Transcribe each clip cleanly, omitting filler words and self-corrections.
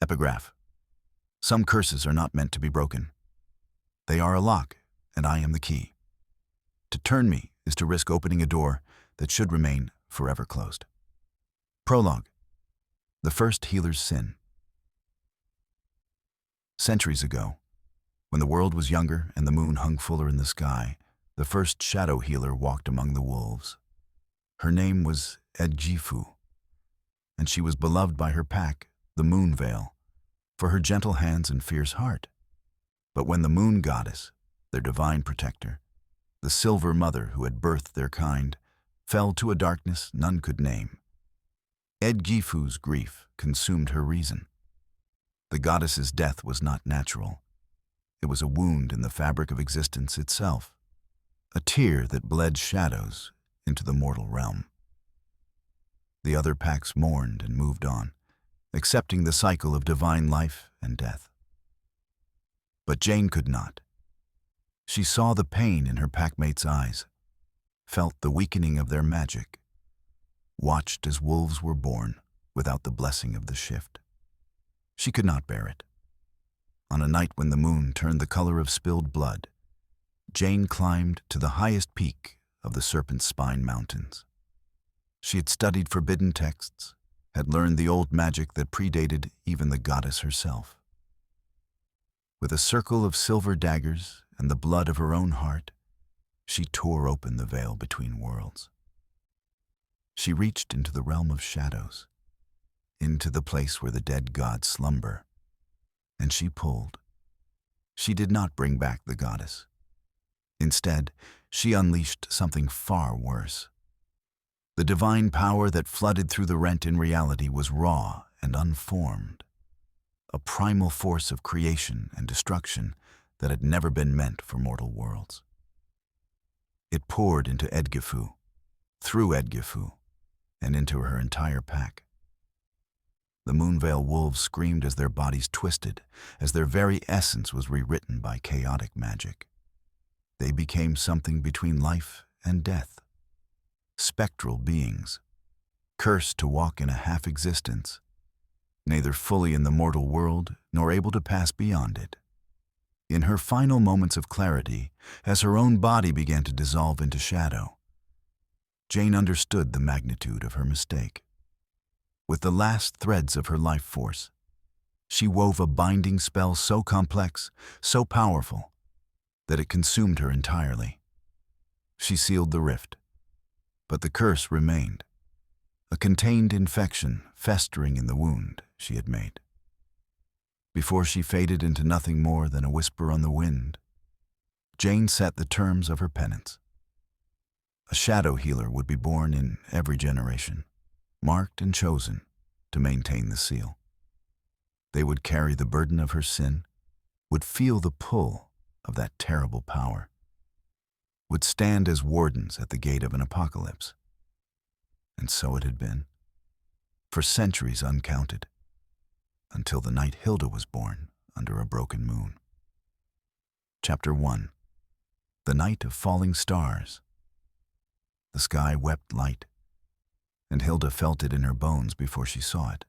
Epigraph. Some curses are not meant to be broken. They are a lock, and I am the key. To turn me is to risk opening a door that should remain forever closed. Prologue. The first healer's sin. Centuries ago, when the world was younger and the moon hung fuller in the sky, the first shadow healer walked among the wolves. Her name was Edgifu, and she was beloved by her pack, the Moonveil, for her gentle hands and fierce heart. But when the moon goddess, their divine protector, the silver mother who had birthed their kind, fell to a darkness none could name, Edgifu's grief consumed her reason. The goddess's death was not natural. It was a wound in the fabric of existence itself, a tear that bled shadows into the mortal realm. The other packs mourned and moved on, accepting the cycle of divine life and death. But Jane could not. She saw the pain in her packmates' eyes, felt the weakening of their magic, watched as wolves were born without the blessing of the shift. She could not bear it. On a night when the moon turned the color of spilled blood, Jane climbed to the highest peak of the Serpent's Spine Mountains. She had studied forbidden texts, had learned the old magic that predated even the goddess herself. With a circle of silver daggers and the blood of her own heart, she tore open the veil between worlds. She reached into the realm of shadows, into the place where the dead gods slumber, and she pulled. She did not bring back the goddess. Instead, she unleashed something far worse. The divine power that flooded through the rent in reality was raw and unformed, a primal force of creation and destruction that had never been meant for mortal worlds. It poured into Edgifu, through Edgifu, and into her entire pack. The Moonveil wolves screamed as their bodies twisted, as their very essence was rewritten by chaotic magic. They became something between life and death, spectral beings, cursed to walk in a half-existence, neither fully in the mortal world nor able to pass beyond it. In her final moments of clarity, as her own body began to dissolve into shadow, Jane understood the magnitude of her mistake. With the last threads of her life force, she wove a binding spell so complex, so powerful, that it consumed her entirely. She sealed the rift, but the curse remained, a contained infection festering in the wound she had made. Before she faded into nothing more than a whisper on the wind, Jane set the terms of her penance. A shadow healer would be born in every generation, marked and chosen to maintain the seal. They would carry the burden of her sin, would feel the pull of that terrible power, would stand as wardens at the gate of an apocalypse. And so it had been, for centuries uncounted, until the night Hilda was born under a broken moon. Chapter 1. The Night of Falling Stars. The sky wept light, and Hilda felt it in her bones before she saw it.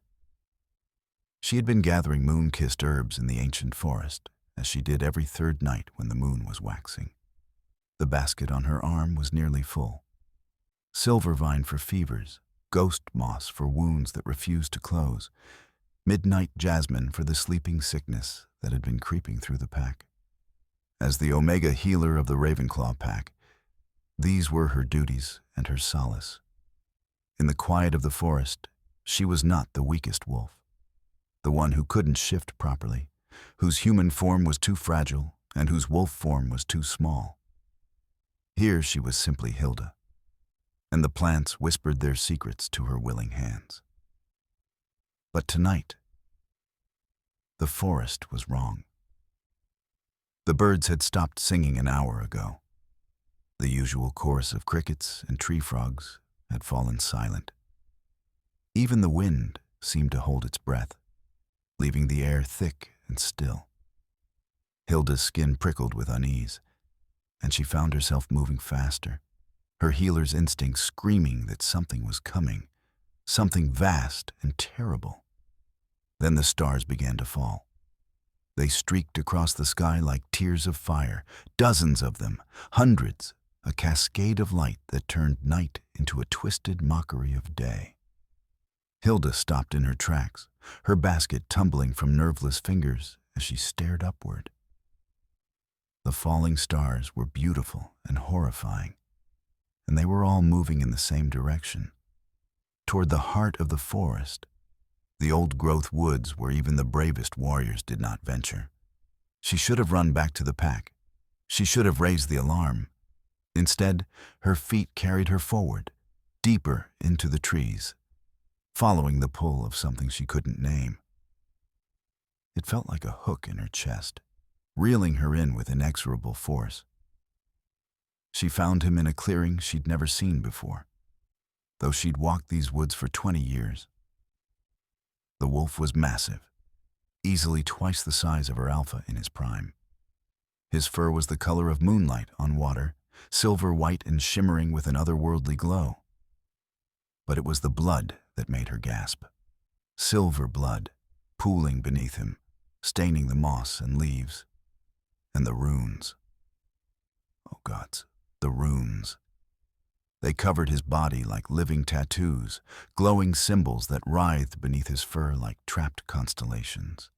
She had been gathering moon-kissed herbs in the ancient forest, as she did every third night when the moon was waxing. The basket on her arm was nearly full. Silver vine for fevers, ghost moss for wounds that refused to close, midnight jasmine for the sleeping sickness that had been creeping through the pack. As the Omega healer of the Ravenclaw pack, these were her duties and her solace. In the quiet of the forest, she was not the weakest wolf, the one who couldn't shift properly, whose human form was too fragile and whose wolf form was too small. Here she was simply Hilda, and the plants whispered their secrets to her willing hands. But tonight, the forest was wrong. The birds had stopped singing an hour ago. The usual chorus of crickets and tree frogs had fallen silent. Even the wind seemed to hold its breath, leaving the air thick and still. Hilda's skin prickled with unease, and she found herself moving faster, her healer's instinct screaming that something was coming, something vast and terrible. Then the stars began to fall. They streaked across the sky like tears of fire, dozens of them, hundreds, a cascade of light that turned night into a twisted mockery of day. Hilda stopped in her tracks, her basket tumbling from nerveless fingers as she stared upward. The falling stars were beautiful and horrifying, and they were all moving in the same direction, toward the heart of the forest, the old-growth woods where even the bravest warriors did not venture. She should have run back to the pack. She should have raised the alarm. Instead, her feet carried her forward, deeper into the trees, following the pull of something she couldn't name. It felt like a hook in her chest, reeling her in with inexorable force. She found him in a clearing she'd never seen before, though she'd walked these woods for 20 years. The wolf was massive, easily twice the size of her alpha in his prime. His fur was the color of moonlight on water, silver white and shimmering with an otherworldly glow. But it was the blood that made her gasp. Silver blood, pooling beneath him, staining the moss and leaves. And the runes. Oh gods, the runes. They covered his body like living tattoos, glowing symbols that writhed beneath his fur like trapped constellations.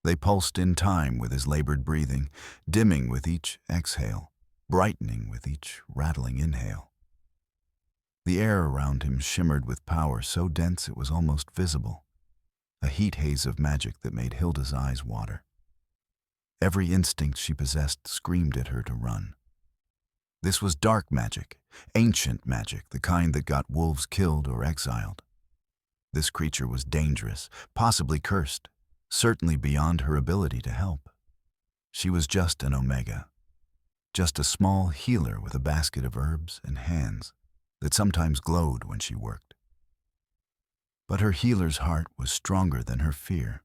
They pulsed in time with his labored breathing, dimming with each exhale, brightening with each rattling inhale. The air around him shimmered with power so dense it was almost visible, a heat haze of magic that made Hilda's eyes water. Every instinct she possessed screamed at her to run. This was dark magic, ancient magic, the kind that got wolves killed or exiled. This creature was dangerous, possibly cursed, certainly beyond her ability to help. She was just an omega, just a small healer with a basket of herbs and hands that sometimes glowed when she worked. But her healer's heart was stronger than her fear.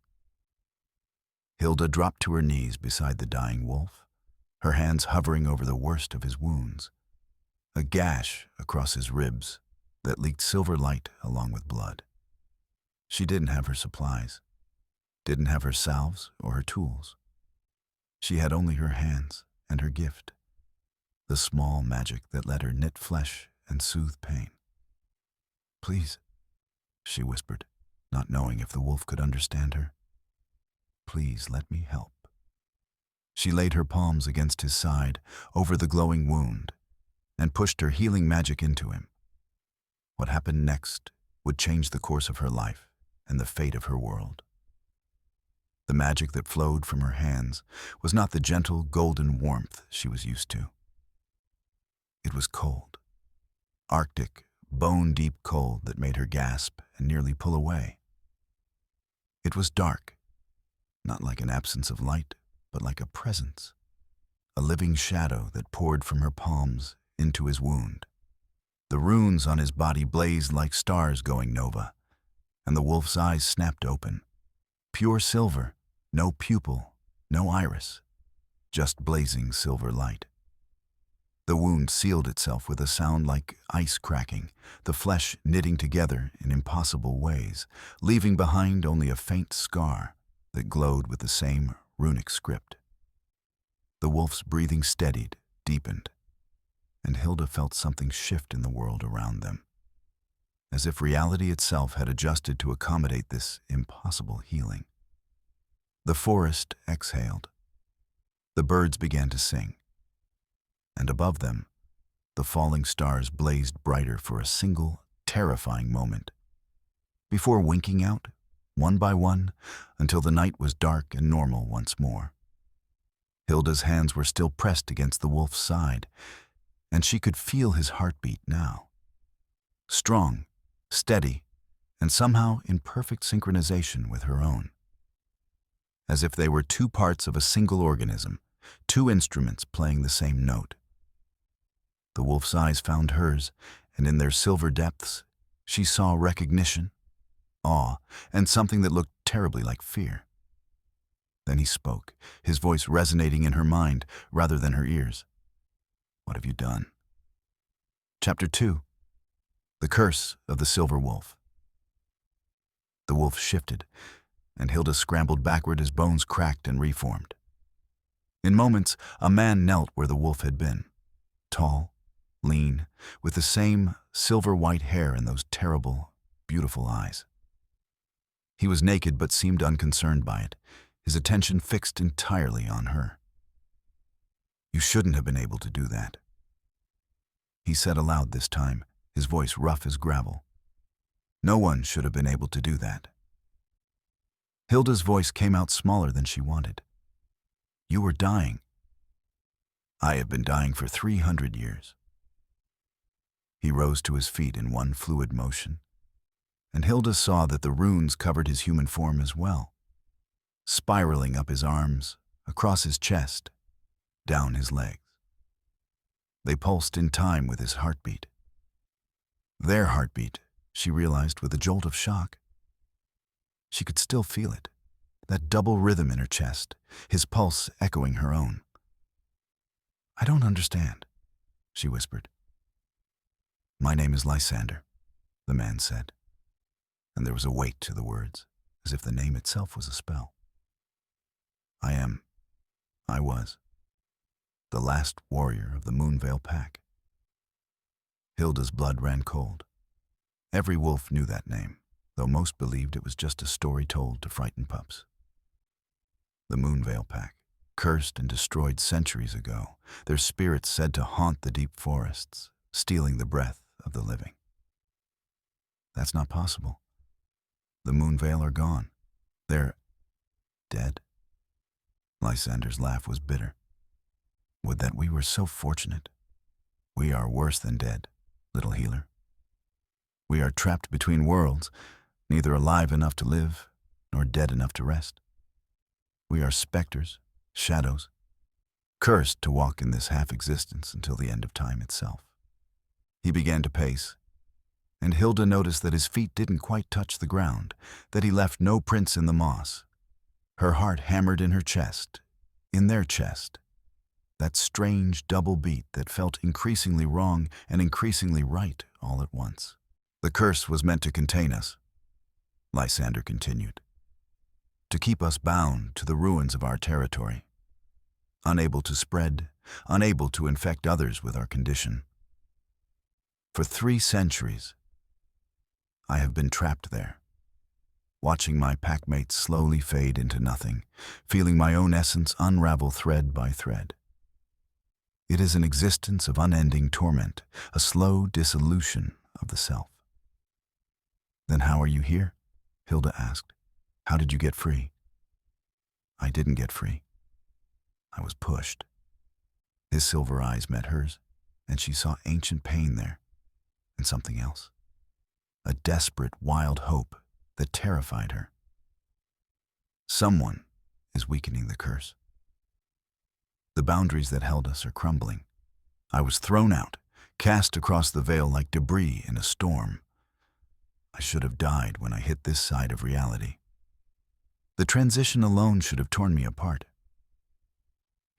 Hilda dropped to her knees beside the dying wolf, her hands hovering over the worst of his wounds, a gash across his ribs that leaked silver light along with blood. She didn't have her supplies, didn't have her salves or her tools. She had only her hands and her gift, the small magic that let her knit flesh and soothe pain. "Please," she whispered, not knowing if the wolf could understand her. "Please let me help." She laid her palms against his side, over the glowing wound, and pushed her healing magic into him. What happened next would change the course of her life and the fate of her world. The magic that flowed from her hands was not the gentle, golden warmth she was used to. It was cold, arctic, bone-deep cold that made her gasp and nearly pull away. It was dark, not like an absence of light, but like a presence, a living shadow that poured from her palms into his wound. The runes on his body blazed like stars going nova, and the wolf's eyes snapped open. Pure silver, no pupil, no iris, just blazing silver light. The wound sealed itself with a sound like ice cracking, the flesh knitting together in impossible ways, leaving behind only a faint scar that glowed with the same runic script. The wolf's breathing steadied, deepened, and Hilda felt something shift in the world around them, as if reality itself had adjusted to accommodate this impossible healing. The forest exhaled. The birds began to sing, and above them, the falling stars blazed brighter for a single, terrifying moment, before winking out, one by one, until the night was dark and normal once more. Hilda's hands were still pressed against the wolf's side, and she could feel his heartbeat now. Strong, steady, and somehow in perfect synchronization with her own. As if they were two parts of a single organism, two instruments playing the same note. The wolf's eyes found hers, and in their silver depths, she saw recognition, awe, and something that looked terribly like fear. Then he spoke, his voice resonating in her mind rather than her ears. "What have you done?" Chapter 2. The Curse of the Silver Wolf. The wolf shifted, and Hilda scrambled backward as bones cracked and reformed. In moments, a man knelt where the wolf had been, tall, lean, with the same silver-white hair and those terrible, beautiful eyes. He was naked but seemed unconcerned by it, his attention fixed entirely on her. "You shouldn't have been able to do that," he said aloud this time, his voice rough as gravel. "No one should have been able to do that." Hilda's voice came out smaller than she wanted. "You were dying." "I have been dying for 300 years. He rose to his feet in one fluid motion, and Hilda saw that the runes covered his human form as well, spiraling up his arms, across his chest, down his legs. They pulsed in time with his heartbeat. Their heartbeat, she realized with a jolt of shock. She could still feel it, that double rhythm in her chest, his pulse echoing her own. "I don't understand," she whispered. "My name is Lysander," the man said, and there was a weight to the words, as if the name itself was a spell. I was, the last warrior of the Moonveil Pack." Hilda's blood ran cold. Every wolf knew that name, though most believed it was just a story told to frighten pups. The Moonveil Pack, cursed and destroyed centuries ago, their spirits said to haunt the deep forests, stealing the breath of the living. That's not possible. The Moonveil are gone. They're dead. Lysander's laugh was bitter. "Would that we were so fortunate. We are worse than dead, little healer. We are trapped between worlds, neither alive enough to live, nor dead enough to rest. We are specters, shadows, cursed to walk in this half-existence until the end of time itself." He began to pace, and Hilda noticed that his feet didn't quite touch the ground, that he left no prints in the moss. Her heart hammered in her chest, in their chest, that strange double beat that felt increasingly wrong and increasingly right all at once. "The curse was meant to contain us," Lysander continued, "to keep us bound to the ruins of our territory, unable to spread, unable to infect others with our condition. For 3 centuries, I have been trapped there, watching my packmates slowly fade into nothing, feeling my own essence unravel thread by thread. It is an existence of unending torment, a slow dissolution of the self." "Then how are you here?" Hilda asked. "How did you get free?" "I didn't get free. I was pushed." His silver eyes met hers, and she saw ancient pain there, and something else. A desperate, wild hope that terrified her. "Someone is weakening the curse. The boundaries that held us are crumbling. I was thrown out, cast across the veil like debris in a storm. I should have died when I hit this side of reality. The transition alone should have torn me apart."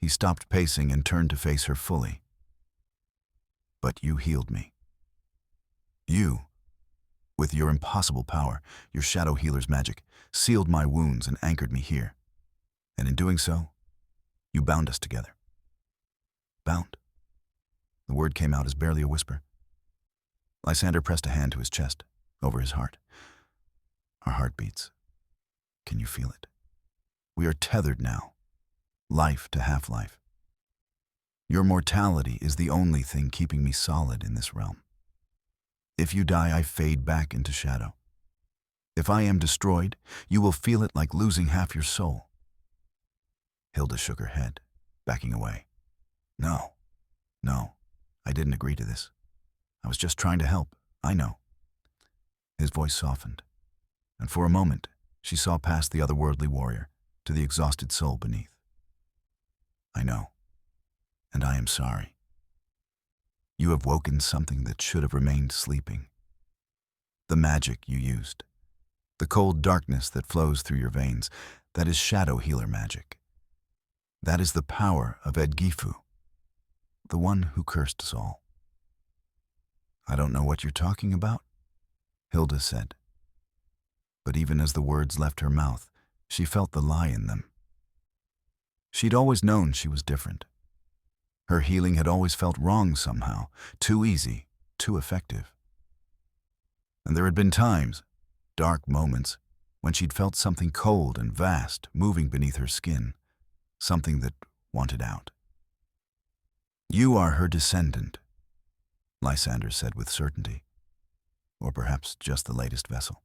He stopped pacing and turned to face her fully. "But you healed me. You, with your impossible power, your shadow healer's magic, sealed my wounds and anchored me here. And in doing so, you bound us together." "Bound?" The word came out as barely a whisper. Lysander pressed a hand to his chest, over his heart. "Our heartbeats. Can you feel it? We are tethered now, life to half-life. Your mortality is the only thing keeping me solid in this realm. If you die, I fade back into shadow. If I am destroyed, you will feel it like losing half your soul." Hilda shook her head, backing away. No, I didn't agree to this. I was just trying to help, I know." His voice softened, and for a moment, she saw past the otherworldly warrior to the exhausted soul beneath. "I know, and I am sorry. You have woken something that should have remained sleeping. The magic you used, the cold darkness that flows through your veins, that is shadow healer magic. That is the power of Edgifu, the one who cursed us all." "I don't know what you're talking about," Hilda said. But even as the words left her mouth, she felt the lie in them. She'd always known she was different. Her healing had always felt wrong somehow, too easy, too effective. And there had been times, dark moments, when she'd felt something cold and vast moving beneath her skin, something that wanted out. "You are her descendant," Lysander said with certainty, or perhaps just the latest vessel.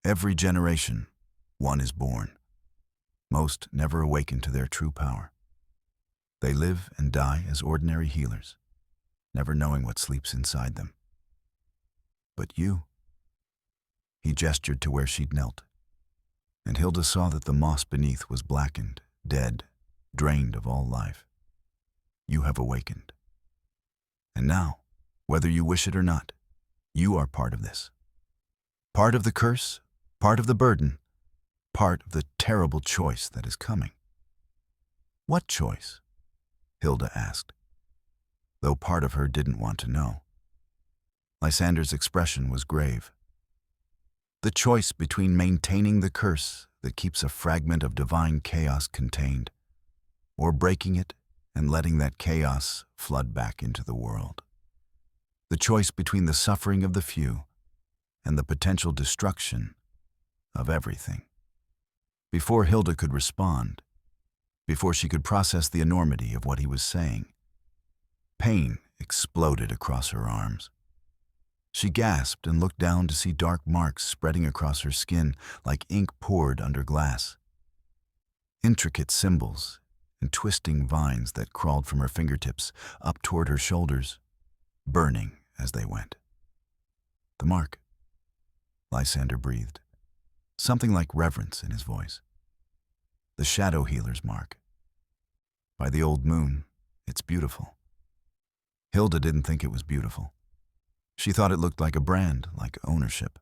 "Every generation, one is born. Most never awaken to their true power. They live and die as ordinary healers, never knowing what sleeps inside them. But you..." He gestured to where she'd knelt, and Hilda saw that the moss beneath was blackened, dead, drained of all life. "You have awakened. And now, whether you wish it or not, you are part of this. Part of the curse, part of the burden, part of the terrible choice that is coming." "What choice?" Hilda asked, though part of her didn't want to know. Lysander's expression was grave. "The choice between maintaining the curse that keeps a fragment of divine chaos contained, or breaking it and letting that chaos flood back into the world. The choice between the suffering of the few and the potential destruction of everything." Before Hilda could respond, before she could process the enormity of what he was saying, pain exploded across her arms. She gasped and looked down to see dark marks spreading across her skin like ink poured under glass. Intricate symbols and twisting vines that crawled from her fingertips up toward her shoulders, burning as they went. "The mark," Lysander breathed, something like reverence in his voice. "The shadow healer's mark. By the old moon, it's beautiful." Hilda didn't think it was beautiful. She thought it looked like a brand, like ownership,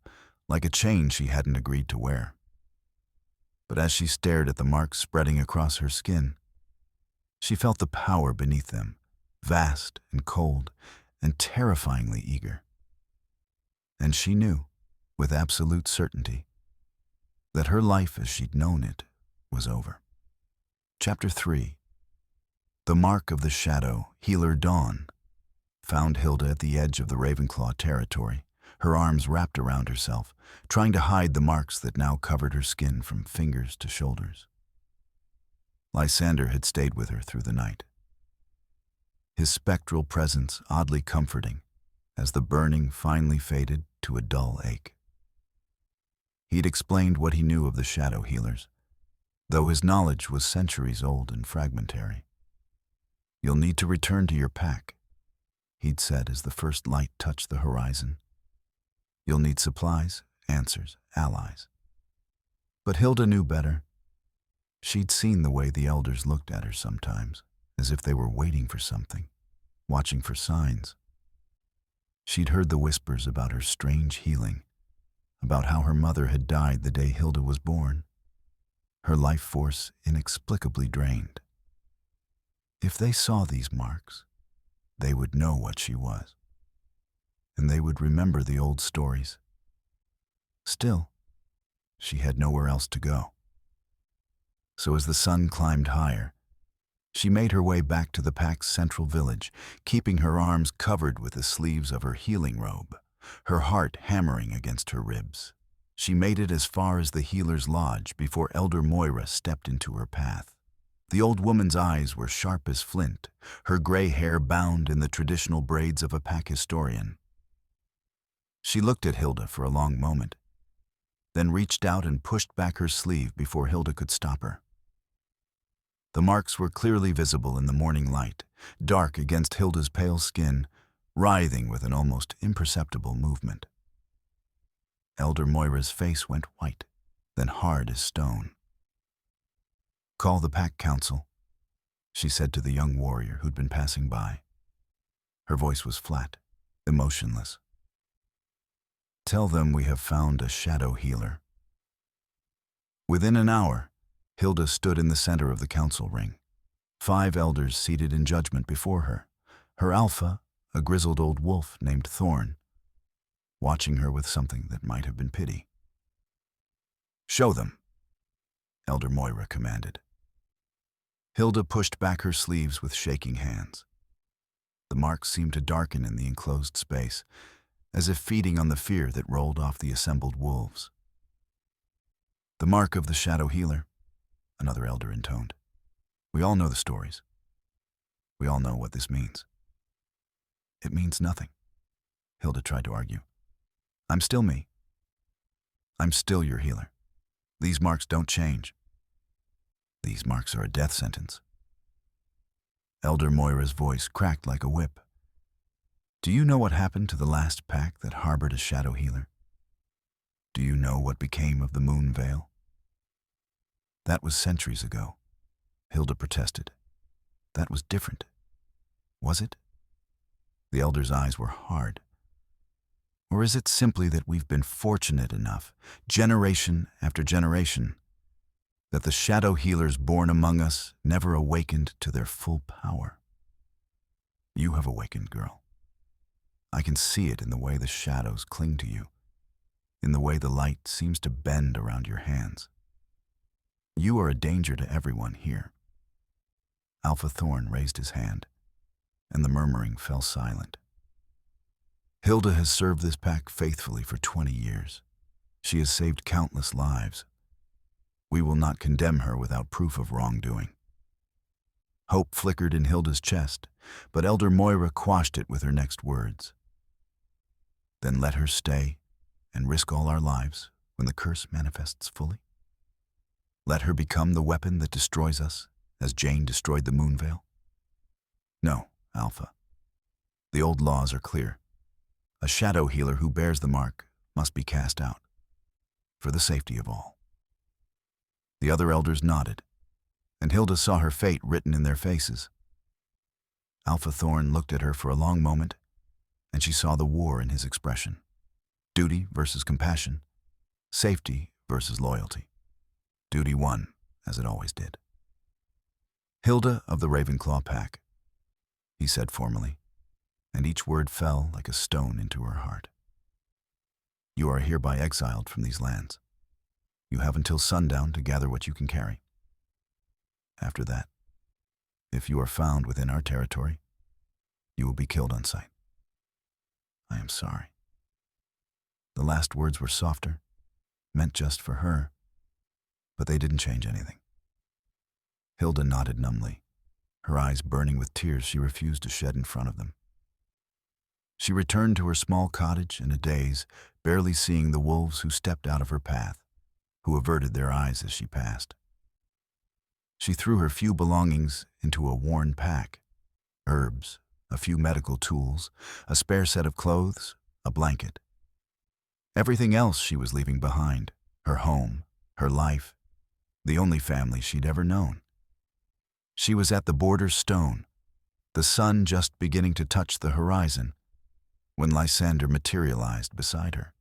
like a chain she hadn't agreed to wear. But as she stared at the marks spreading across her skin, she felt the power beneath them, vast and cold and terrifyingly eager. And she knew, with absolute certainty, that her life as she'd known it was over. Chapter 3. The Mark of the Shadow Healer Dawn found Hilda at the edge of the Ravenclaw territory, her arms wrapped around herself, trying to hide the marks that now covered her skin from fingers to shoulders. Lysander had stayed with her through the night, his spectral presence oddly comforting as the burning finally faded to a dull ache. He'd explained what he knew of the shadow healers, though his knowledge was centuries old and fragmentary. "You'll need to return to your pack," he'd said as the first light touched the horizon. "You'll need supplies, answers, allies." But Hilda knew better. She'd seen the way the elders looked at her sometimes, as if they were waiting for something, watching for signs. She'd heard the whispers about her strange healing, about how her mother had died the day Hilda was born, her life force inexplicably drained. If they saw these marks, they would know what she was, and they would remember the old stories. Still, she had nowhere else to go. So as the sun climbed higher, she made her way back to the pack's central village, keeping her arms covered with the sleeves of her healing robe, her heart hammering against her ribs. She made it as far as the healer's lodge before Elder Moira stepped into her path. The old woman's eyes were sharp as flint, her gray hair bound in the traditional braids of a pack historian. She looked at Hilda for a long moment, then reached out and pushed back her sleeve before Hilda could stop her. The marks were clearly visible in the morning light, dark against Hilda's pale skin, writhing with an almost imperceptible movement. Elder Moira's face went white, then hard as stone. "Call the pack council," she said to the young warrior who'd been passing by. Her voice was flat, emotionless. "Tell them we have found a shadow healer." Within an hour, Hilda stood in the center of the council ring, 5 elders seated in judgment before her, her alpha, a grizzled old wolf named Thorn, watching her with something that might have been pity. Show them, Elder Moira commanded. Hilda pushed back her sleeves with shaking hands. The marks seemed to darken in the enclosed space, as if feeding on the fear that rolled off the assembled wolves. The mark of the shadow healer, another elder intoned. We all know the stories. We all know what this means. It means nothing, Hilda tried to argue. I'm still me. I'm still your healer. These marks don't change. These marks are a death sentence. Elder Moira's voice cracked like a whip. Do you know what happened to the last pack that harbored a shadow healer? Do you know what became of the Moonveil? That was centuries ago, Hilda protested. That was different. Was it? The elder's eyes were hard. Or is it simply that we've been fortunate enough, generation after generation, that the shadow healers born among us never awakened to their full power? You have awakened, girl. I can see it in the way the shadows cling to you, in the way the light seems to bend around your hands. You are a danger to everyone here. Alpha Thorn raised his hand, and the murmuring fell silent. Hilda has served this pack faithfully for 20 years. She has saved countless lives. We will not condemn her without proof of wrongdoing. Hope flickered in Hilda's chest, but Elder Moira quashed it with her next words. Then let her stay and risk all our lives when the curse manifests fully. Let her become the weapon that destroys us, as Jane destroyed the Moonveil. No, Alpha. The old laws are clear. A shadow healer who bears the mark must be cast out, for the safety of all. The other elders nodded, and Hilda saw her fate written in their faces. Alpha Thorn looked at her for a long moment, and she saw the war in his expression. Duty versus compassion, safety versus loyalty. Duty won, as it always did. Hilda of the Ravenclaw Pack, he said formally, and each word fell like a stone into her heart. You are hereby exiled from these lands. You have until sundown to gather what you can carry. After that, if you are found within our territory, you will be killed on sight. I am sorry. The last words were softer, meant just for her, but they didn't change anything. Hilda nodded numbly, her eyes burning with tears she refused to shed in front of them. She returned to her small cottage in a daze, barely seeing the wolves who stepped out of her path, who averted their eyes as she passed. She threw her few belongings into a worn pack: herbs, a few medical tools, a spare set of clothes, a blanket. Everything else she was leaving behind: her home, her life, the only family she'd ever known. She was at the border stone, the sun just beginning to touch the horizon, when Lysander materialized beside her.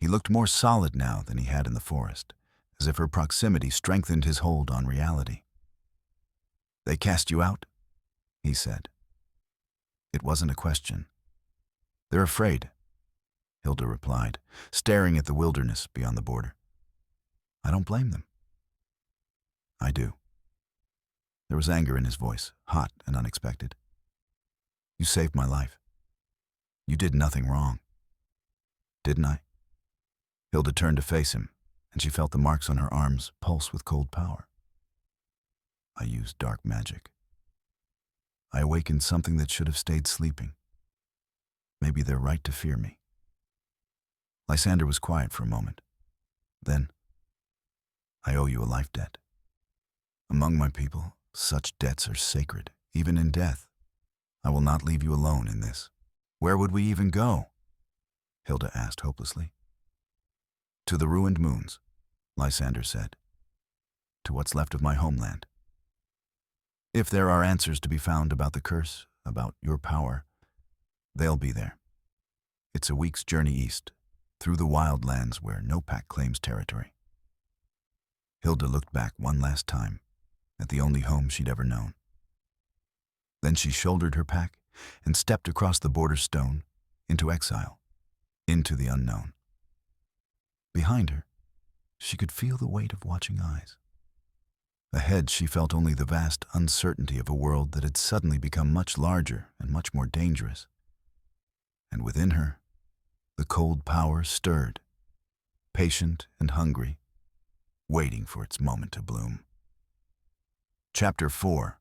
He looked more solid now than he had in the forest, as if her proximity strengthened his hold on reality. They cast you out, he said. It wasn't a question. They're afraid, Hilda replied, staring at the wilderness beyond the border. I don't blame them. I do. There was anger in his voice, hot and unexpected. You saved my life. You did nothing wrong. Didn't I? Hilda turned to face him, and she felt the marks on her arms pulse with cold power. I used dark magic. I awakened something that should have stayed sleeping. Maybe they're right to fear me. Lysander was quiet for a moment. Then, I owe you a life debt. Among my people, such debts are sacred, even in death. I will not leave you alone in this. Where would we even go? Hilda asked hopelessly. To the ruined moons, Lysander said. To what's left of my homeland. If there are answers to be found about the curse, about your power, they'll be there. It's a week's journey east, through the wild lands where no pack claims territory. Hilda looked back one last time at the only home she'd ever known. Then she shouldered her pack and stepped across the border stone into exile, into the unknown. Behind her, She could feel the weight of watching eyes. Ahead, she felt only the vast uncertainty of a world that had suddenly become much larger and much more dangerous. And within her, the cold power stirred, patient and hungry, waiting for its moment to bloom. Chapter 4.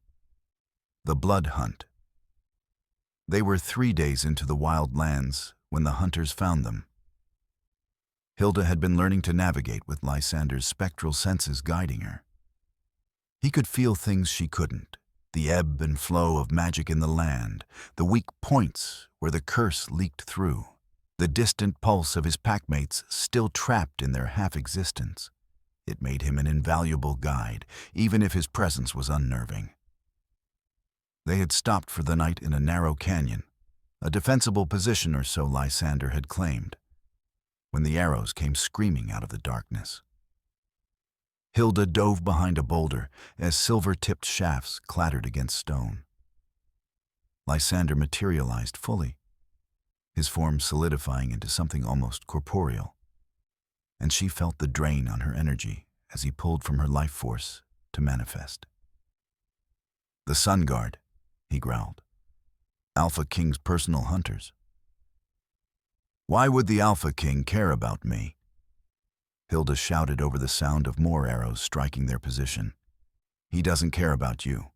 The Blood Hunt. They were 3 days into the wild lands when the hunters found them. Hilda had been learning to navigate with Lysander's spectral senses guiding her. He could feel things she couldn't, the ebb and flow of magic in the land, the weak points where the curse leaked through, the distant pulse of his packmates still trapped in their half-existence. It made him an invaluable guide, even if his presence was unnerving. They had stopped for the night in a narrow canyon, a defensible position or so Lysander had claimed, when the arrows came screaming out of the darkness. Hilda dove behind a boulder as silver-tipped shafts clattered against stone. Lysander materialized fully, his form solidifying into something almost corporeal, and she felt the drain on her energy as he pulled from her life force to manifest. "The Sun Guard," he growled. "Alpha King's personal hunters." "Why would the Alpha King care about me?" Hilda shouted over the sound of more arrows striking their position. "He doesn't care about you.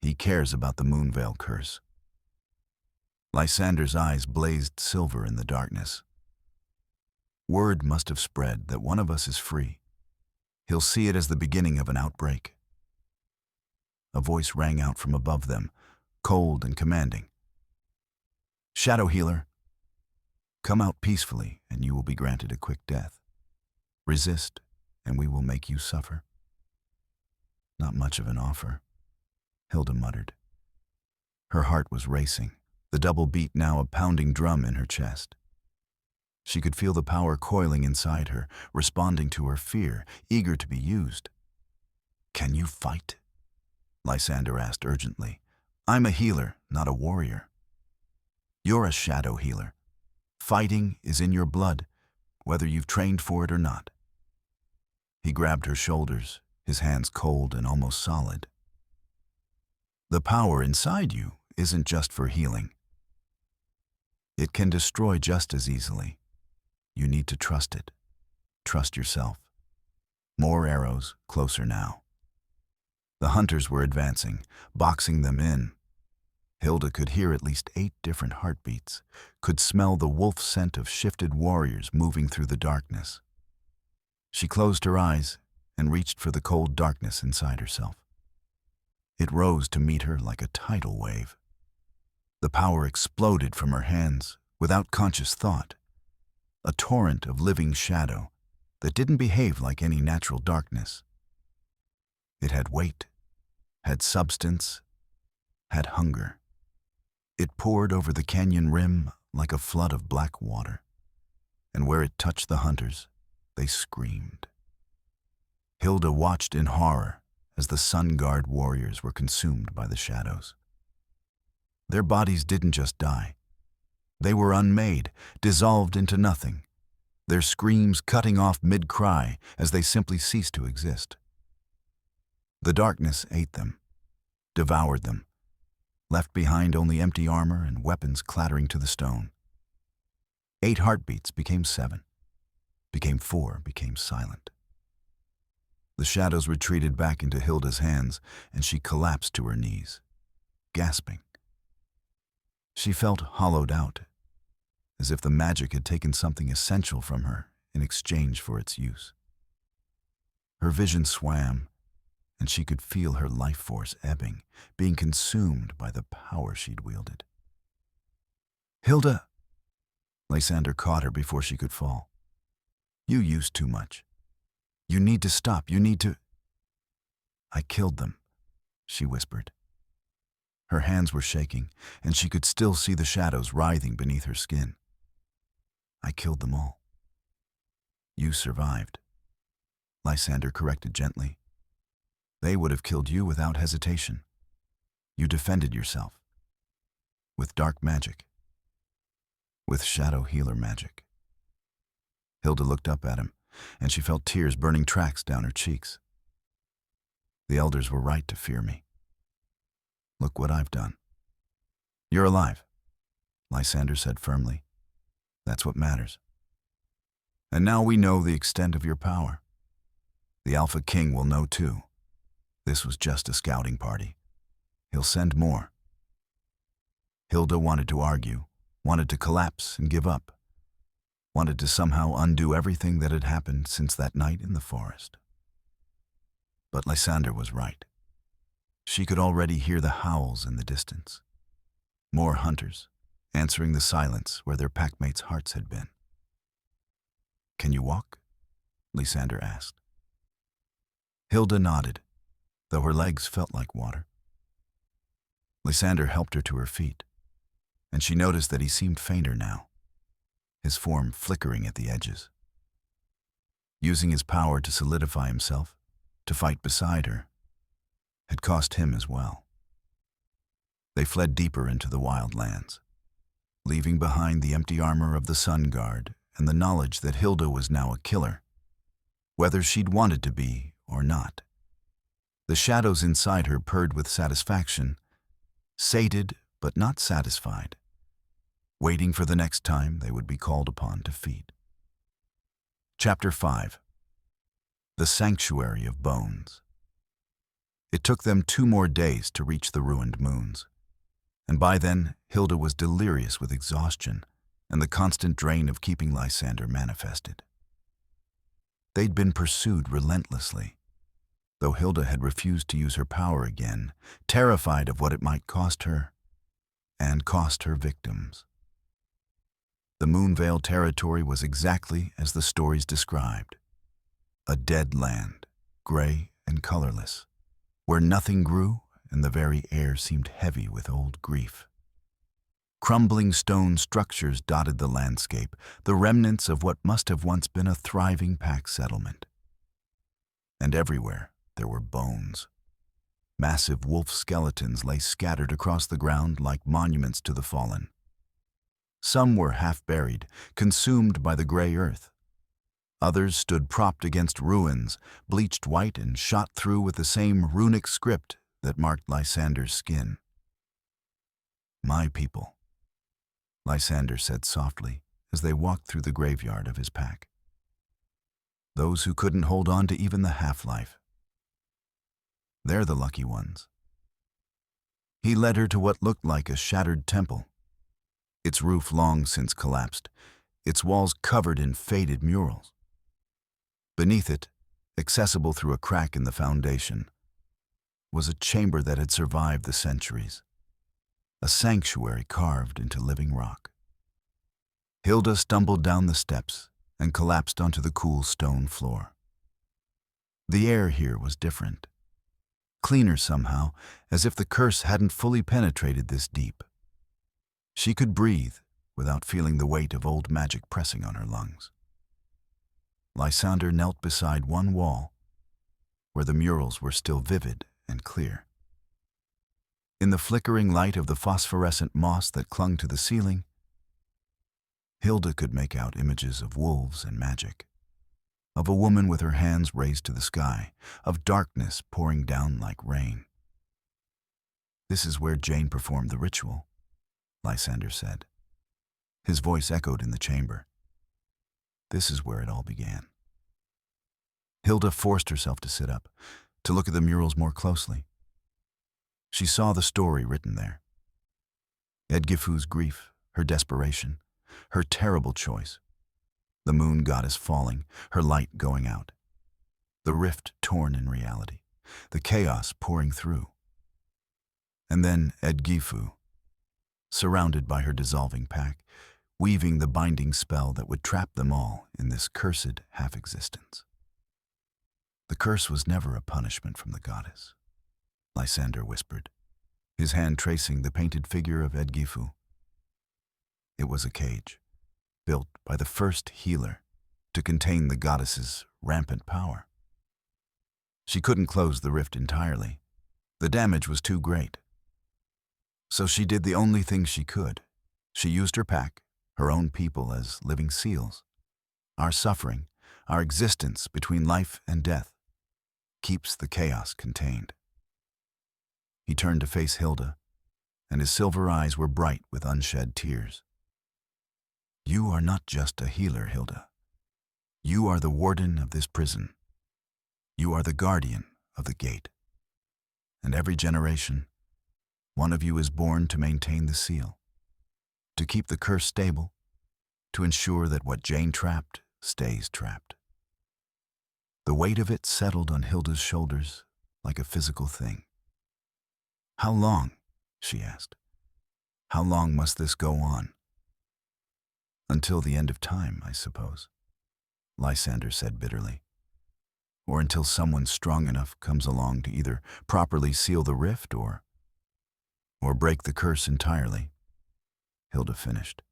He cares about the Moonveil curse." Lysander's eyes blazed silver in the darkness. "Word must have spread that one of us is free. He'll see it as the beginning of an outbreak." A voice rang out from above them, cold and commanding. "Shadow Healer, come out peacefully and you will be granted a quick death. Resist, and we will make you suffer." "Not much of an offer," Hilda muttered. Her heart was racing, the double beat now a pounding drum in her chest. She could feel the power coiling inside her, responding to her fear, eager to be used. "Can you fight?" Lysander asked urgently. "I'm a healer, not a warrior." "You're a shadow healer. Fighting is in your blood, whether you've trained for it or not." He grabbed her shoulders, his hands cold and almost solid. "The power inside you isn't just for healing. It can destroy just as easily. You need to trust it. Trust yourself." More arrows, closer now. The hunters were advancing, boxing them in. Hilda could hear at least 8 different heartbeats, could smell the wolf scent of shifted warriors moving through the darkness. She closed her eyes and reached for the cold darkness inside herself. It rose to meet her like a tidal wave. The power exploded from her hands without conscious thought, a torrent of living shadow that didn't behave like any natural darkness. It had weight, had substance, had hunger. It poured over the canyon rim like a flood of black water, and where it touched the hunters, they screamed. Hilda watched in horror as the Sun Guard warriors were consumed by the shadows. Their bodies didn't just die. They were unmade, dissolved into nothing, their screams cutting off mid-cry as they simply ceased to exist. The darkness ate them, devoured them, left behind only empty armor and weapons clattering to the stone. 8 heartbeats became 7, became 4, became silent. The shadows retreated back into Hilda's hands, and she collapsed to her knees, gasping. She felt hollowed out, as if the magic had taken something essential from her in exchange for its use. Her vision swam, and she could feel her life force ebbing, being consumed by the power she'd wielded. "Hilda!" Lysander caught her before she could fall. "You used too much. You need to stop. You need to—" "I killed them," she whispered. Her hands were shaking, and she could still see the shadows writhing beneath her skin. "I killed them all." "You survived," Lysander corrected gently. "They would have killed you without hesitation. You defended yourself. With dark magic. With shadow healer magic." Hilda looked up at him, and she felt tears burning tracks down her cheeks. The elders were right to fear me. Look what I've done. You're alive, Lysander said firmly. That's what matters. And now we know the extent of your power. The Alpha King will know too. This was just a scouting party. He'll send more. Hilda wanted to argue, wanted to collapse and give up, wanted to somehow undo everything that had happened since that night in the forest. But Lysander was right. She could already hear the howls in the distance. More hunters, answering the silence where their packmates' hearts had been. Can you walk? Lysander asked. Hilda nodded, though her legs felt like water. Lysander helped her to her feet, and she noticed that he seemed fainter now, his form flickering at the edges. Using his power to solidify himself, to fight beside her, had cost him as well. They fled deeper into the wild lands, leaving behind the empty armor of the Sun Guard and the knowledge that Hilda was now a killer, whether she'd wanted to be or not. The shadows inside her purred with satisfaction, sated but not satisfied, waiting for the next time they would be called upon to feed. Chapter 5. The Sanctuary of Bones. It took them 2 more days to reach the ruined moons, and by then Hilda was delirious with exhaustion and the constant drain of keeping Lysander manifested. They'd been pursued relentlessly, though Hilda had refused to use her power again, terrified of what it might cost her and cost her victims. The Moonveil territory was exactly as the stories described. A dead land, gray and colorless, where nothing grew and the very air seemed heavy with old grief. Crumbling stone structures dotted the landscape, the remnants of what must have once been a thriving pack settlement. And everywhere there were bones. Massive wolf skeletons lay scattered across the ground like monuments to the fallen. Some were half-buried, consumed by the gray earth. Others stood propped against ruins, bleached white and shot through with the same runic script that marked Lysander's skin. My people, Lysander said softly as they walked through the graveyard of his pack. Those who couldn't hold on to even the half-life. They're the lucky ones. He led her to what looked like a shattered temple, its roof long since collapsed, its walls covered in faded murals. Beneath it, accessible through a crack in the foundation, was a chamber that had survived the centuries, a sanctuary carved into living rock. Hilda stumbled down the steps and collapsed onto the cool stone floor. The air here was different, cleaner somehow, as if the curse hadn't fully penetrated this deep. She could breathe without feeling the weight of old magic pressing on her lungs. Lysander knelt beside one wall, where the murals were still vivid and clear. In the flickering light of the phosphorescent moss that clung to the ceiling, Hilda could make out images of wolves and magic, of a woman with her hands raised to the sky, of darkness pouring down like rain. This is where Jane performed the ritual, Lysander said. His voice echoed in the chamber. This is where it all began. Hilda forced herself to sit up, to look at the murals more closely. She saw the story written there. Edgifu's grief, her desperation, her terrible choice. The moon goddess falling, her light going out. The rift torn in reality, the chaos pouring through. And then Edgifu, surrounded by her dissolving pack, weaving the binding spell that would trap them all in this cursed half-existence. The curse was never a punishment from the goddess, Lysander whispered, his hand tracing the painted figure of Edgifu. It was a cage, built by the first healer to contain the goddess's rampant power. She couldn't close the rift entirely. The damage was too great. So she did the only thing she could. She used her pack, her own people, as living seals. Our suffering, our existence between life and death, keeps the chaos contained. He turned to face Hilda, and his silver eyes were bright with unshed tears. You are not just a healer, Hilda. You are the warden of this prison. You are the guardian of the gate. And every generation, one of you is born to maintain the seal, to keep the curse stable, to ensure that what Jane trapped stays trapped. The weight of it settled on Hilda's shoulders like a physical thing. How long? She asked. How long must this go on? Until the end of time, I suppose, Lysander said bitterly. Or until someone strong enough comes along to either properly seal the rift or break the curse entirely. Hilda finished.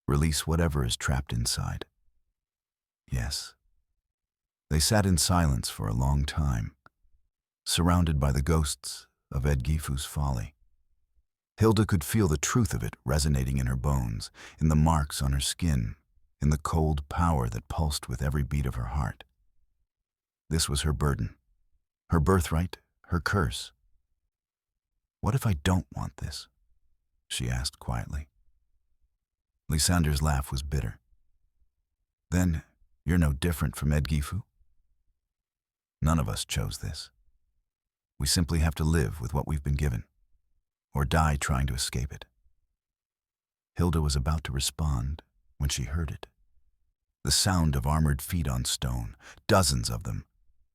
Release whatever is trapped inside. Yes. They sat in silence for a long time, surrounded by the ghosts of Edgifu's folly. Hilda could feel the truth of it resonating in her bones, in the marks on her skin, in the cold power that pulsed with every beat of her heart. This was her burden, her birthright, her curse. What if I don't want this? She asked quietly. Lysander's laugh was bitter. Then you're no different from Edgifu? None of us chose this. We simply have to live with what we've been given, or die trying to escape it. Hilda was about to respond when she heard it. The sound of armored feet on stone, dozens of them,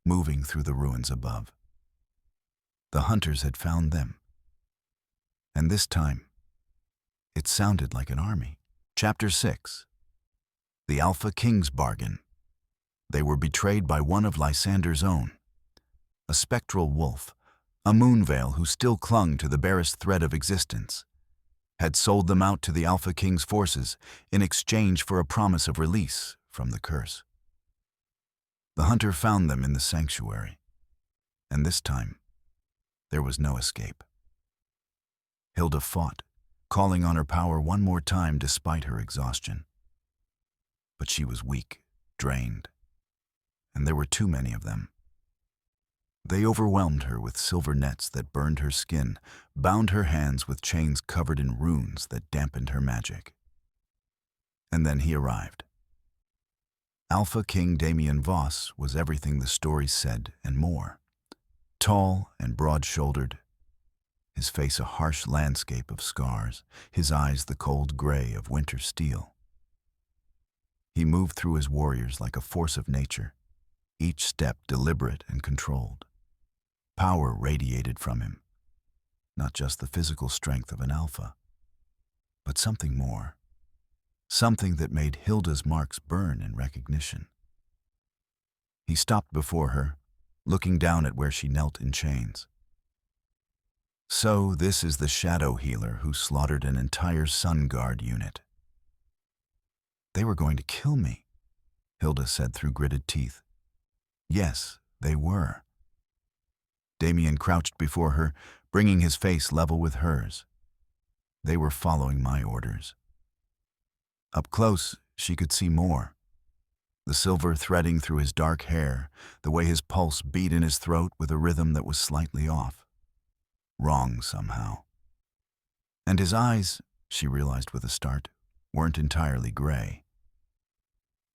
moving through the ruins above. The hunters had found them. And this time, it sounded like an army. Chapter 6. The Alpha King's Bargain. They were betrayed by one of Lysander's own, a spectral wolf, a Moonveil who still clung to the barest thread of existence, had sold them out to the Alpha King's forces in exchange for a promise of release from the curse. The hunter found them in the sanctuary, and this time, there was no escape. Hilda fought, calling on her power one more time despite her exhaustion. But she was weak, drained, and there were too many of them. They overwhelmed her with silver nets that burned her skin, bound her hands with chains covered in runes that dampened her magic. And then he arrived. Alpha King Damian Voss was everything the story said and more. Tall and broad-shouldered, his face a harsh landscape of scars, his eyes the cold gray of winter steel. He moved through his warriors like a force of nature, each step deliberate and controlled. Power radiated from him, not just the physical strength of an alpha, but something more, something that made Hilda's marks burn in recognition. He stopped before her, looking down at where she knelt in chains. So this is the shadow healer who slaughtered an entire Sun Guard unit. They were going to kill me, Hilda said through gritted teeth. Yes, they were. Damian crouched before her, bringing his face level with hers. They were following my orders. Up close, she could see more. The silver threading through his dark hair, the way his pulse beat in his throat with a rhythm that was slightly off. Wrong somehow. And his eyes, she realized with a start, weren't entirely gray.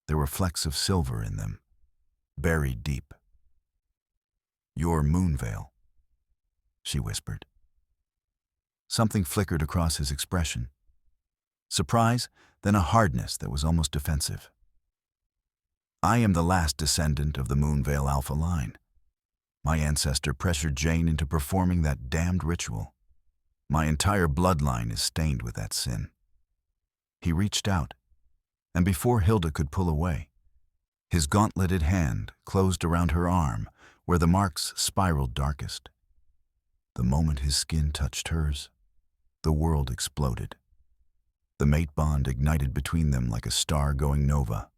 There were flecks of silver in them, buried deep. You're Moonveil, she whispered. Something flickered across his expression. Surprise, then a hardness that was almost defensive. I am the last descendant of the Moonveil Alpha line. My ancestor pressured Jane into performing that damned ritual. My entire bloodline is stained with that sin. He reached out, and before Hilda could pull away, his gauntleted hand closed around her arm where the marks spiraled darkest. The moment his skin touched hers, the world exploded. The mate bond ignited between them like a star going nova,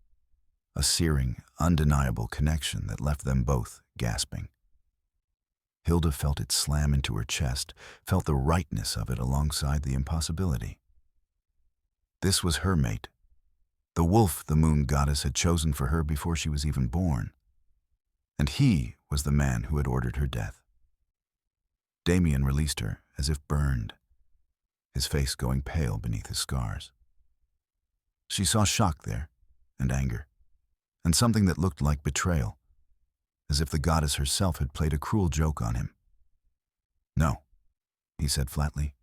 a searing, undeniable connection that left them both gasping. Hilda felt it slam into her chest, felt the rightness of it alongside the impossibility. This was her mate, The wolf the moon goddess had chosen for her before she was even born. And he was the man who had ordered her death. Damian released her, as if burned, his face going pale beneath his scars. She saw shock there, and anger, and something that looked like betrayal, as if the goddess herself had played a cruel joke on him. "No," he said flatly.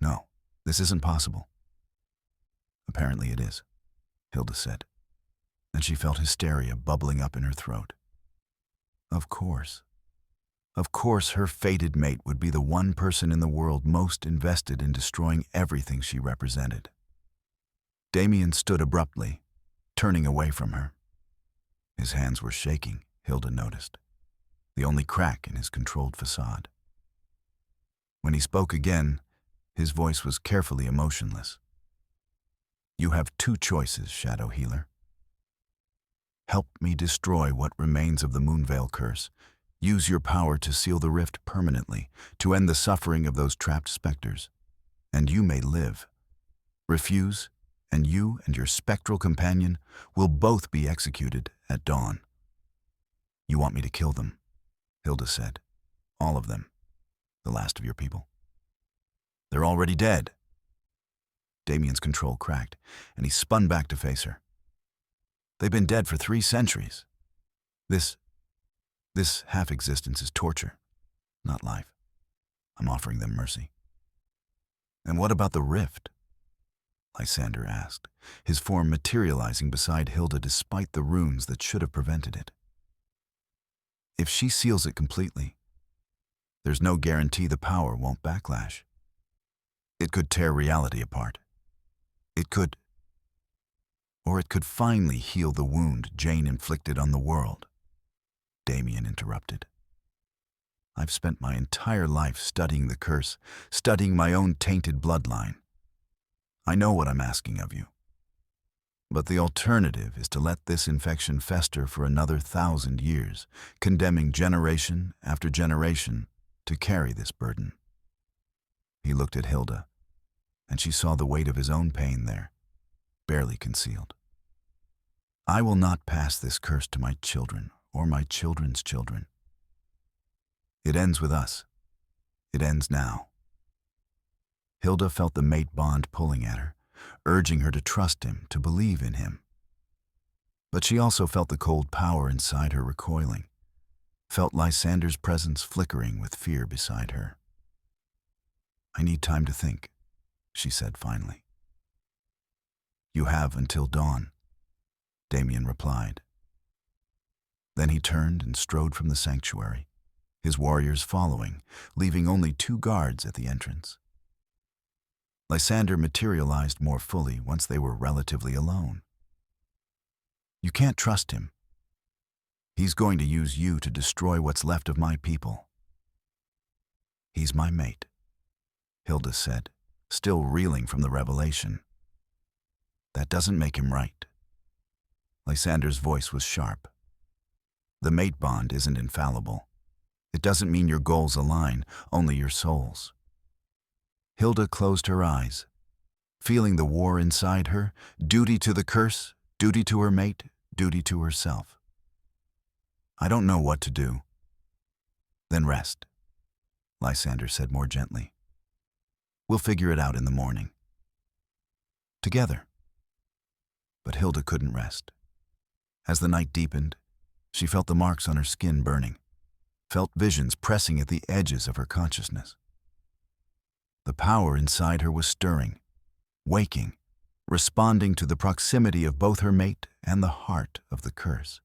"No, this isn't possible." "Apparently it is," Hilda said, and she felt hysteria bubbling up in her throat. Of course. Of course her fated mate would be the one person in the world most invested in destroying everything she represented. Damian stood abruptly, turning away from her. His hands were shaking, Hilda noticed, the only crack in his controlled facade. When he spoke again, his voice was carefully emotionless. "You have two choices, Shadow Healer. Help me destroy what remains of the Moonveil curse. Use your power to seal the rift permanently, to end the suffering of those trapped specters, and you may live. Refuse, and you and your spectral companion will both be executed at dawn." "You want me to kill them," Hilda said. "All of them. The last of your people." "They're already dead." Damian's control cracked, and he spun back to face her. "They've been dead for 3 centuries. This half-existence is torture, not life. I'm offering them mercy." "And what about the rift?" Lysander asked, his form materializing beside Hilda despite the runes that should have prevented it. "If she seals it completely, there's no guarantee the power won't backlash. It could tear reality apart. It could finally heal the wound Jane inflicted on the world." Damian interrupted. "I've spent my entire life studying the curse, studying my own tainted bloodline. I know what I'm asking of you. But the alternative is to let this infection fester for another 1,000 years, condemning generation after generation to carry this burden." He looked at Hilda, and she saw the weight of his own pain there, barely concealed. "I will not pass this curse to my children or my children's children. It ends with us. It ends now." Hilda felt the mate bond pulling at her, urging her to trust him, to believe in him. But she also felt the cold power inside her recoiling, felt Lysander's presence flickering with fear beside her. "I need time to think," she said finally. "You have until dawn," Damian replied. Then he turned and strode from the sanctuary, his warriors following, leaving only 2 guards at the entrance. Lysander materialized more fully once they were relatively alone. "You can't trust him. He's going to use you to destroy what's left of my people." "He's my mate," Hilda said, still reeling from the revelation. "That doesn't make him right." Lysander's voice was sharp. "The mate bond isn't infallible. It doesn't mean your goals align, only your souls." Hilda closed her eyes, feeling the war inside her, duty to the curse, duty to her mate, duty to herself. "I don't know what to do." "Then rest," Lysander said more gently. "We'll figure it out in the morning. Together." But Hilda couldn't rest. As the night deepened, she felt the marks on her skin burning, felt visions pressing at the edges of her consciousness. The power inside her was stirring, waking, responding to the proximity of both her mate and the heart of the curse.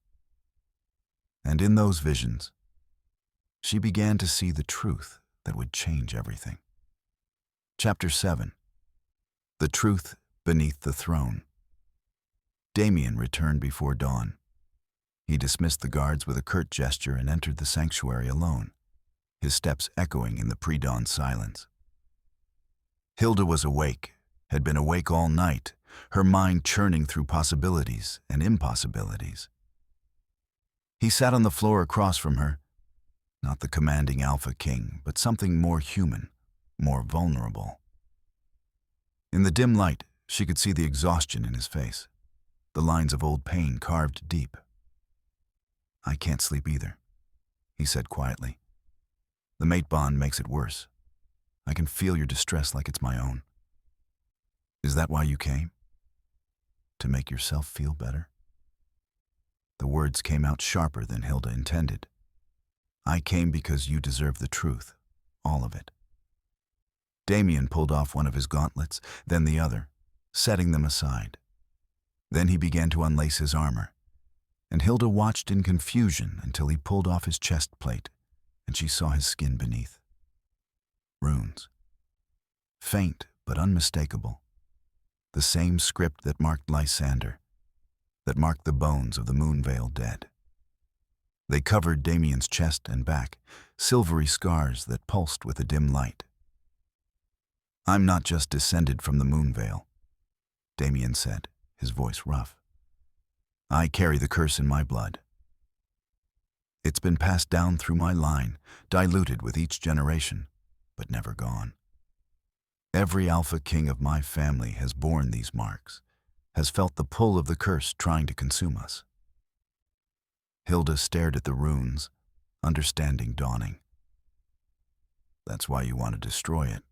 And in those visions, she began to see the truth that would change everything. Chapter 7. The Truth Beneath the Throne. Damian returned before dawn. He dismissed the guards with a curt gesture and entered the sanctuary alone, his steps echoing in the pre-dawn silence. Hilda was awake, had been awake all night, her mind churning through possibilities and impossibilities. He sat on the floor across from her, not the commanding Alpha King, but something more human, more vulnerable. In the dim light, she could see the exhaustion in his face, the lines of old pain carved deep. "I can't sleep either," he said quietly. "The mate bond makes it worse. I can feel your distress like it's my own. Is that why you came? To make yourself feel better?" The words came out sharper than Hilda intended. "I came because you deserve the truth, all of it." Damian pulled off one of his gauntlets, then the other, setting them aside. Then he began to unlace his armor, and Hilda watched in confusion until he pulled off his chest plate, and she saw his skin beneath. Runes. Faint but unmistakable. The same script that marked Lysander, that marked the bones of the Moonveil dead. They covered Damian's chest and back, silvery scars that pulsed with a dim light. "I'm not just descended from the Moonveil," Damian said, his voice rough. "I carry the curse in my blood. It's been passed down through my line, diluted with each generation, but never gone. Every Alpha King of my family has borne these marks, has felt the pull of the curse trying to consume us." Hilda stared at the runes, understanding dawning. "That's why you want to destroy it.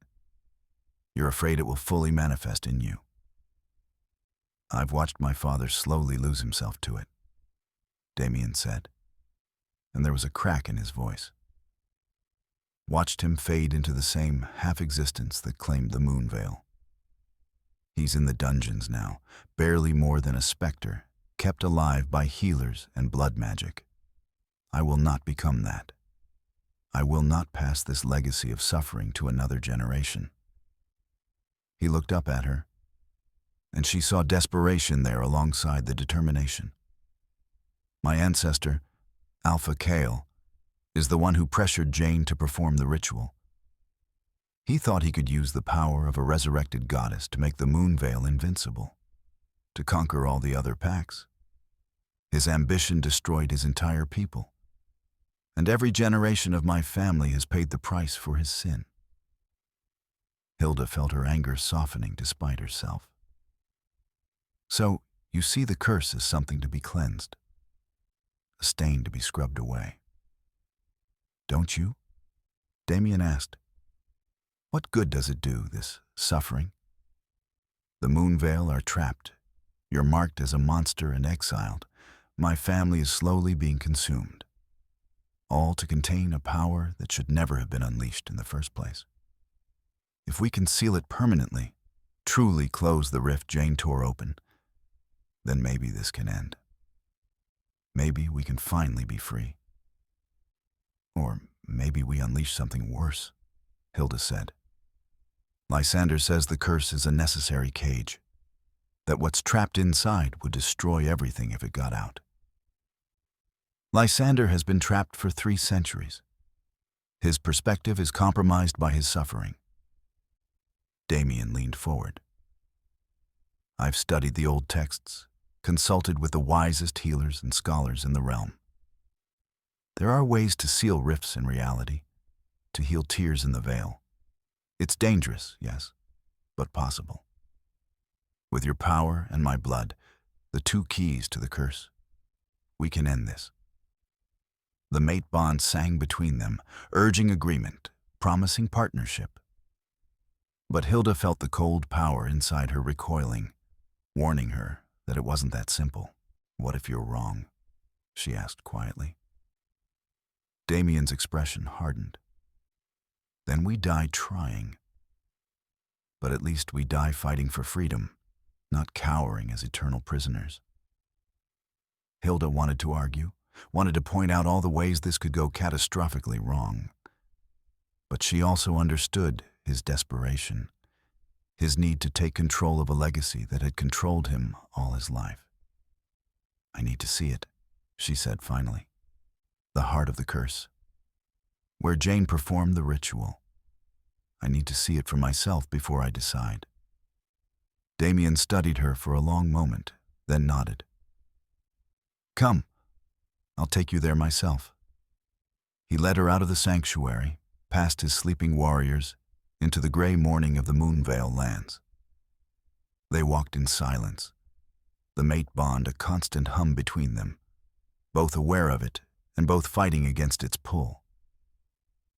You're afraid it will fully manifest in you." "I've watched my father slowly lose himself to it," Damian said, and there was a crack in his voice. "Watched him fade into the same half-existence that claimed the Moonveil. He's in the dungeons now, barely more than a specter, kept alive by healers and blood magic. I will not become that. I will not pass this legacy of suffering to another generation." He looked up at her, and she saw desperation there alongside the determination. "My ancestor, Alpha Kale, is the one who pressured Jane to perform the ritual. He thought he could use the power of a resurrected goddess to make the Moonveil invincible, to conquer all the other packs. His ambition destroyed his entire people, and every generation of my family has paid the price for his sin." Hilda felt her anger softening despite herself. "So, you see the curse as something to be cleansed, a stain to be scrubbed away. Don't you?" Damian asked. "What good does it do, this suffering? The Moonveil are trapped. You're marked as a monster and exiled. My family is slowly being consumed, all to contain a power that should never have been unleashed in the first place. If we can seal it permanently, truly close the rift Jane tore open, then maybe this can end. Maybe we can finally be free. Or maybe we unleash something worse," Hilda said. "Lysander says the curse is a necessary cage, that what's trapped inside would destroy everything if it got out. Lysander has been trapped for 3 centuries. His perspective is compromised by his suffering." Damian leaned forward. "I've studied the old texts, consulted with the wisest healers and scholars in the realm. There are ways to seal rifts in reality, to heal tears in the veil. It's dangerous, yes, but possible. With your power and my blood, the 2 keys to the curse, we can end this." The mate bond sang between them, urging agreement, promising partnership. But Hilda felt the cold power inside her recoiling, warning her that it wasn't that simple. "What if you're wrong?" she asked quietly. Damian's expression hardened. "Then we die trying. But at least we die fighting for freedom, not cowering as eternal prisoners." Hilda wanted to argue, wanted to point out all the ways this could go catastrophically wrong. But she also understood his desperation, his need to take control of a legacy that had controlled him all his life. "I need to see it," she said finally. "The heart of the curse, where Jane performed the ritual. I need to see it for myself before I decide." Damian studied her for a long moment, then nodded. "Come, I'll take you there myself." He led her out of the sanctuary, past his sleeping warriors, into the gray morning of the Moonveil lands. They walked in silence, the mate bond a constant hum between them, both aware of it and both fighting against its pull.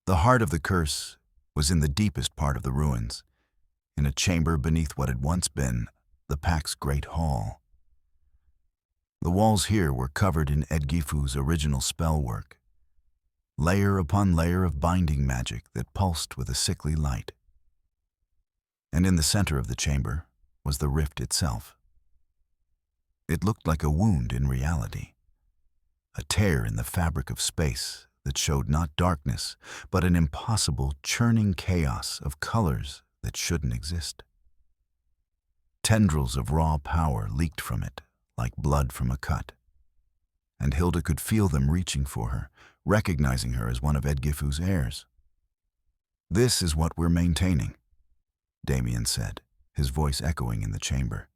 The heart of the curse was in the deepest part of the ruins, in a chamber beneath what had once been the pack's great hall. The walls here were covered in Edgifu's original spell work, layer upon layer of binding magic that pulsed with a sickly light. And in the center of the chamber was the rift itself. It looked like a wound in reality, a tear in the fabric of space that showed not darkness, but an impossible churning chaos of colors that shouldn't exist. Tendrils of raw power leaked from it, like blood from a cut, and Hilda could feel them reaching for her, recognizing her as one of Edgifu's heirs. "This is what we're maintaining," Damian said, his voice echoing in the chamber.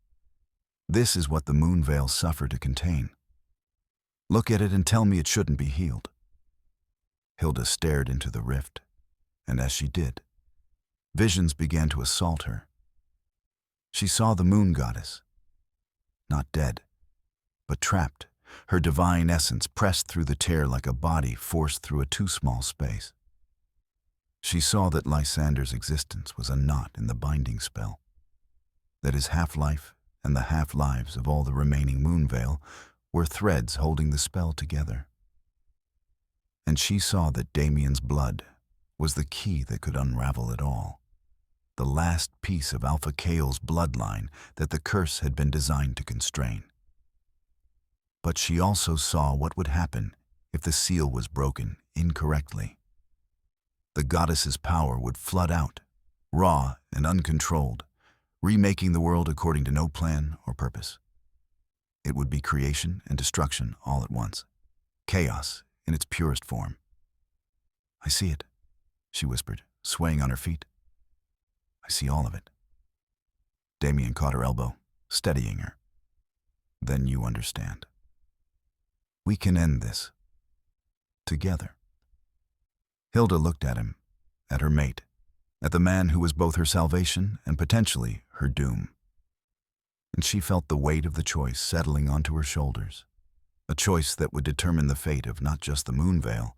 "This is what the Moonveil suffer to contain. Look at it and tell me it shouldn't be healed." Hilda stared into the rift, and as she did, visions began to assault her. She saw the moon goddess, not dead, but trapped, her divine essence pressed through the tear like a body forced through a too small space. She saw that Lysander's existence was a knot in the binding spell, that his half-life and the half-lives of all the remaining Moonveil were threads holding the spell together. And she saw that Damian's blood was the key that could unravel it all, the last piece of Alpha King's bloodline that the curse had been designed to constrain. But she also saw what would happen if the seal was broken incorrectly. The goddess's power would flood out, raw and uncontrolled, remaking the world according to no plan or purpose. It would be creation and destruction all at once, chaos in its purest form. "I see it," she whispered, swaying on her feet. "I see all of it." Damian caught her elbow, steadying her. "Then you understand. We can end this. Together." Hilda looked at him, at her mate, at the man who was both her salvation and potentially her doom. And she felt the weight of the choice settling onto her shoulders, a choice that would determine the fate of not just the Moonveil,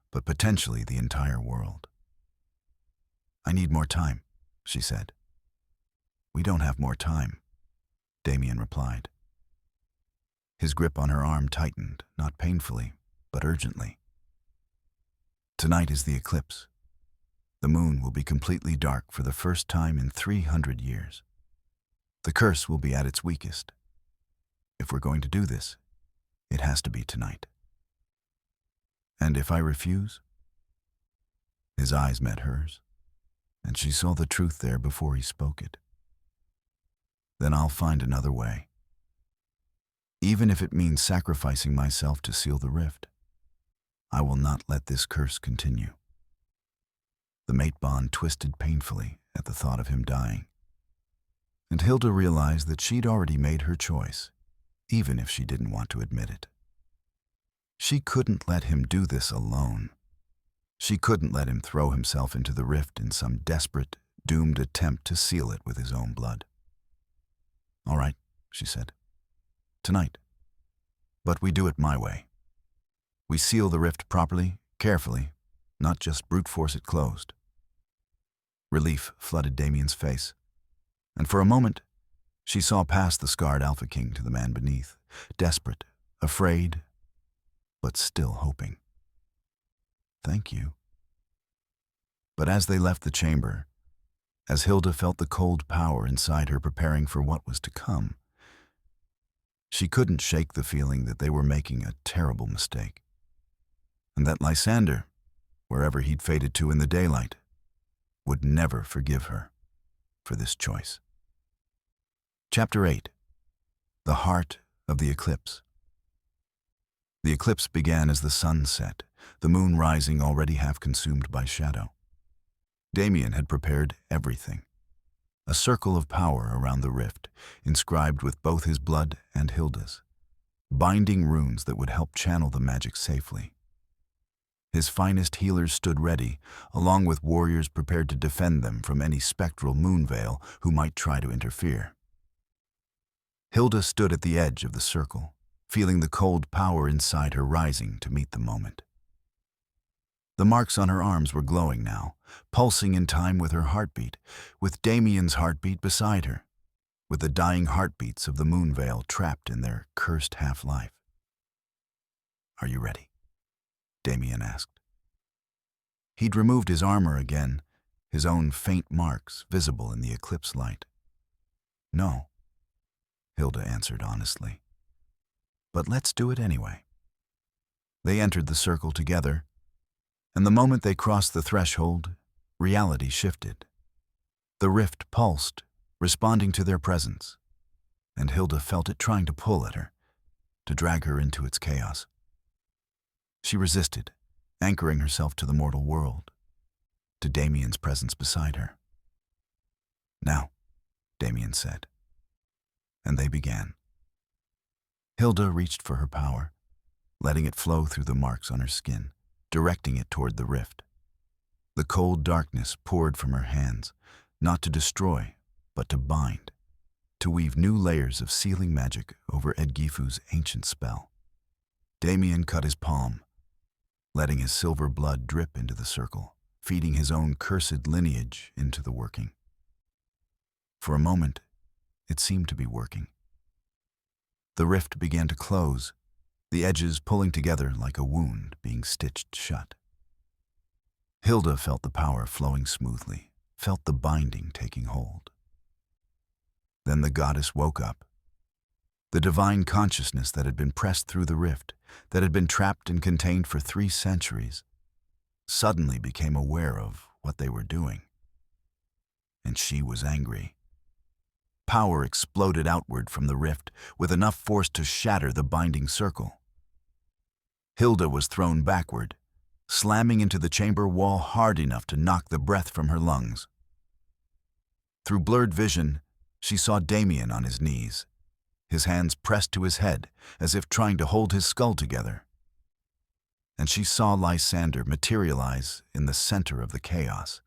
but potentially the entire world. "I need more time," she said. "We don't have more time," Damian replied. His grip on her arm tightened, not painfully, but urgently. "Tonight is the eclipse. The moon will be completely dark for the first time in 300 years. The curse will be at its weakest. If we're going to do this, it has to be tonight. And if I refuse?" His eyes met hers, and she saw the truth there before he spoke it. "Then I'll find another way. Even if it means sacrificing myself to seal the rift, I will not let this curse continue." The mate bond twisted painfully at the thought of him dying, and Hilda realized that she'd already made her choice, even if she didn't want to admit it. She couldn't let him do this alone. She couldn't let him throw himself into the rift in some desperate, doomed attempt to seal it with his own blood. "All right," she said. "Tonight. But we do it my way. We seal the rift properly, carefully, not just brute force it closed." Relief flooded Damian's face, and for a moment, she saw past the scarred Alpha King to the man beneath, desperate, afraid, but still hoping. "Thank you." But as they left the chamber, as Hilda felt the cold power inside her preparing for what was to come, she couldn't shake the feeling that they were making a terrible mistake, and that Lysander, wherever he'd faded to in the daylight, would never forgive her for this choice. Chapter 8. The Heart of the Eclipse. The eclipse began as the sun set, the moon rising already half consumed by shadow. Damian had prepared everything. A circle of power around the rift, inscribed with both his blood and Hilda's, binding runes that would help channel the magic safely. His finest healers stood ready, along with warriors prepared to defend them from any spectral Moonveil who might try to interfere. Hilda stood at the edge of the circle, feeling the cold power inside her rising to meet the moment. The marks on her arms were glowing now, pulsing in time with her heartbeat, with Damian's heartbeat beside her, with the dying heartbeats of the Moonveil trapped in their cursed half-life. "Are you ready?" Damian asked. He'd removed his armor again, his own faint marks visible in the eclipse light. "No," Hilda answered honestly. "But let's do it anyway." They entered the circle together, and the moment they crossed the threshold, reality shifted. The rift pulsed, responding to their presence, and Hilda felt it trying to pull at her, to drag her into its chaos. She resisted, anchoring herself to the mortal world, to Damian's presence beside her. "Now," Damian said, and they began. Hilda reached for her power, letting it flow through the marks on her skin, directing it toward the rift. The cold darkness poured from her hands, not to destroy, but to bind, to weave new layers of sealing magic over Edgifu's ancient spell. Damian cut his palm, letting his silver blood drip into the circle, feeding his own cursed lineage into the working. For a moment, it seemed to be working. The rift began to close, the edges pulling together like a wound being stitched shut. Hilda felt the power flowing smoothly, felt the binding taking hold. Then the goddess woke up. The divine consciousness that had been pressed through the rift, that had been trapped and contained for 3 centuries, suddenly became aware of what they were doing. And she was angry. Power exploded outward from the rift, with enough force to shatter the binding circle. Hilda was thrown backward, slamming into the chamber wall hard enough to knock the breath from her lungs. Through blurred vision, she saw Damian on his knees, his hands pressed to his head as if trying to hold his skull together. And she saw Lysander materialize in the center of the chaos,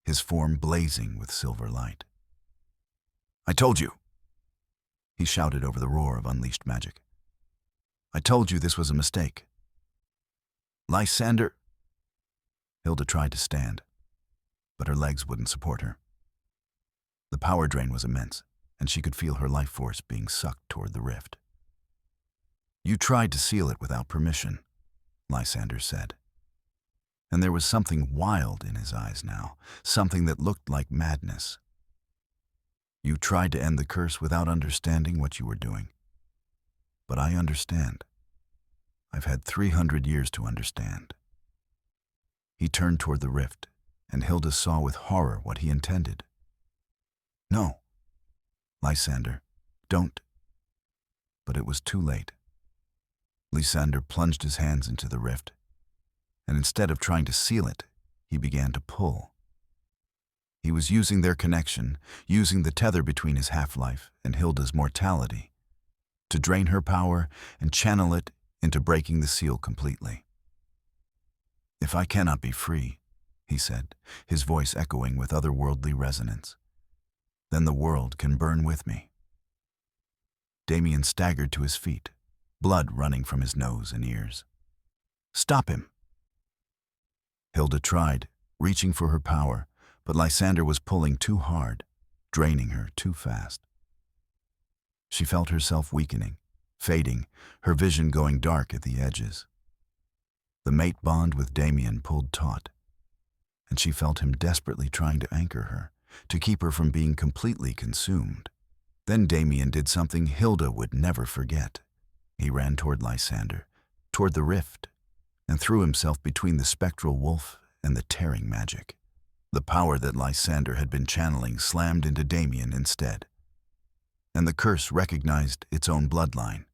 his form blazing with silver light. "I told you," he shouted over the roar of unleashed magic. "I told you this was a mistake." "Lysander..." Hilda tried to stand, but her legs wouldn't support her. The power drain was immense, and she could feel her life force being sucked toward the rift. "You tried to seal it without permission," Lysander said. And there was something wild in his eyes now, something that looked like madness. "You tried to end the curse without understanding what you were doing. But I understand. I've had 300 years to understand." He turned toward the rift, and Hilda saw with horror what he intended. "No, Lysander, don't." But it was too late. Lysander plunged his hands into the rift, and instead of trying to seal it, he began to pull. He was using their connection, using the tether between his half-life and Hilda's mortality, to drain her power and channel it into breaking the seal completely. "If I cannot be free," he said, his voice echoing with otherworldly resonance, "then the world can burn with me." Damian staggered to his feet, blood running from his nose and ears. "Stop him!" Hilda tried, reaching for her power, but Lysander was pulling too hard, draining her too fast. She felt herself weakening, fading, her vision going dark at the edges. The mate bond with Damian pulled taut, and she felt him desperately trying to anchor her, to keep her from being completely consumed. Then Damian did something Hilda would never forget. He ran toward Lysander, toward the rift, and threw himself between the spectral wolf and the tearing magic. The power that Lysander had been channeling slammed into Damian instead, and the curse recognized its own bloodline.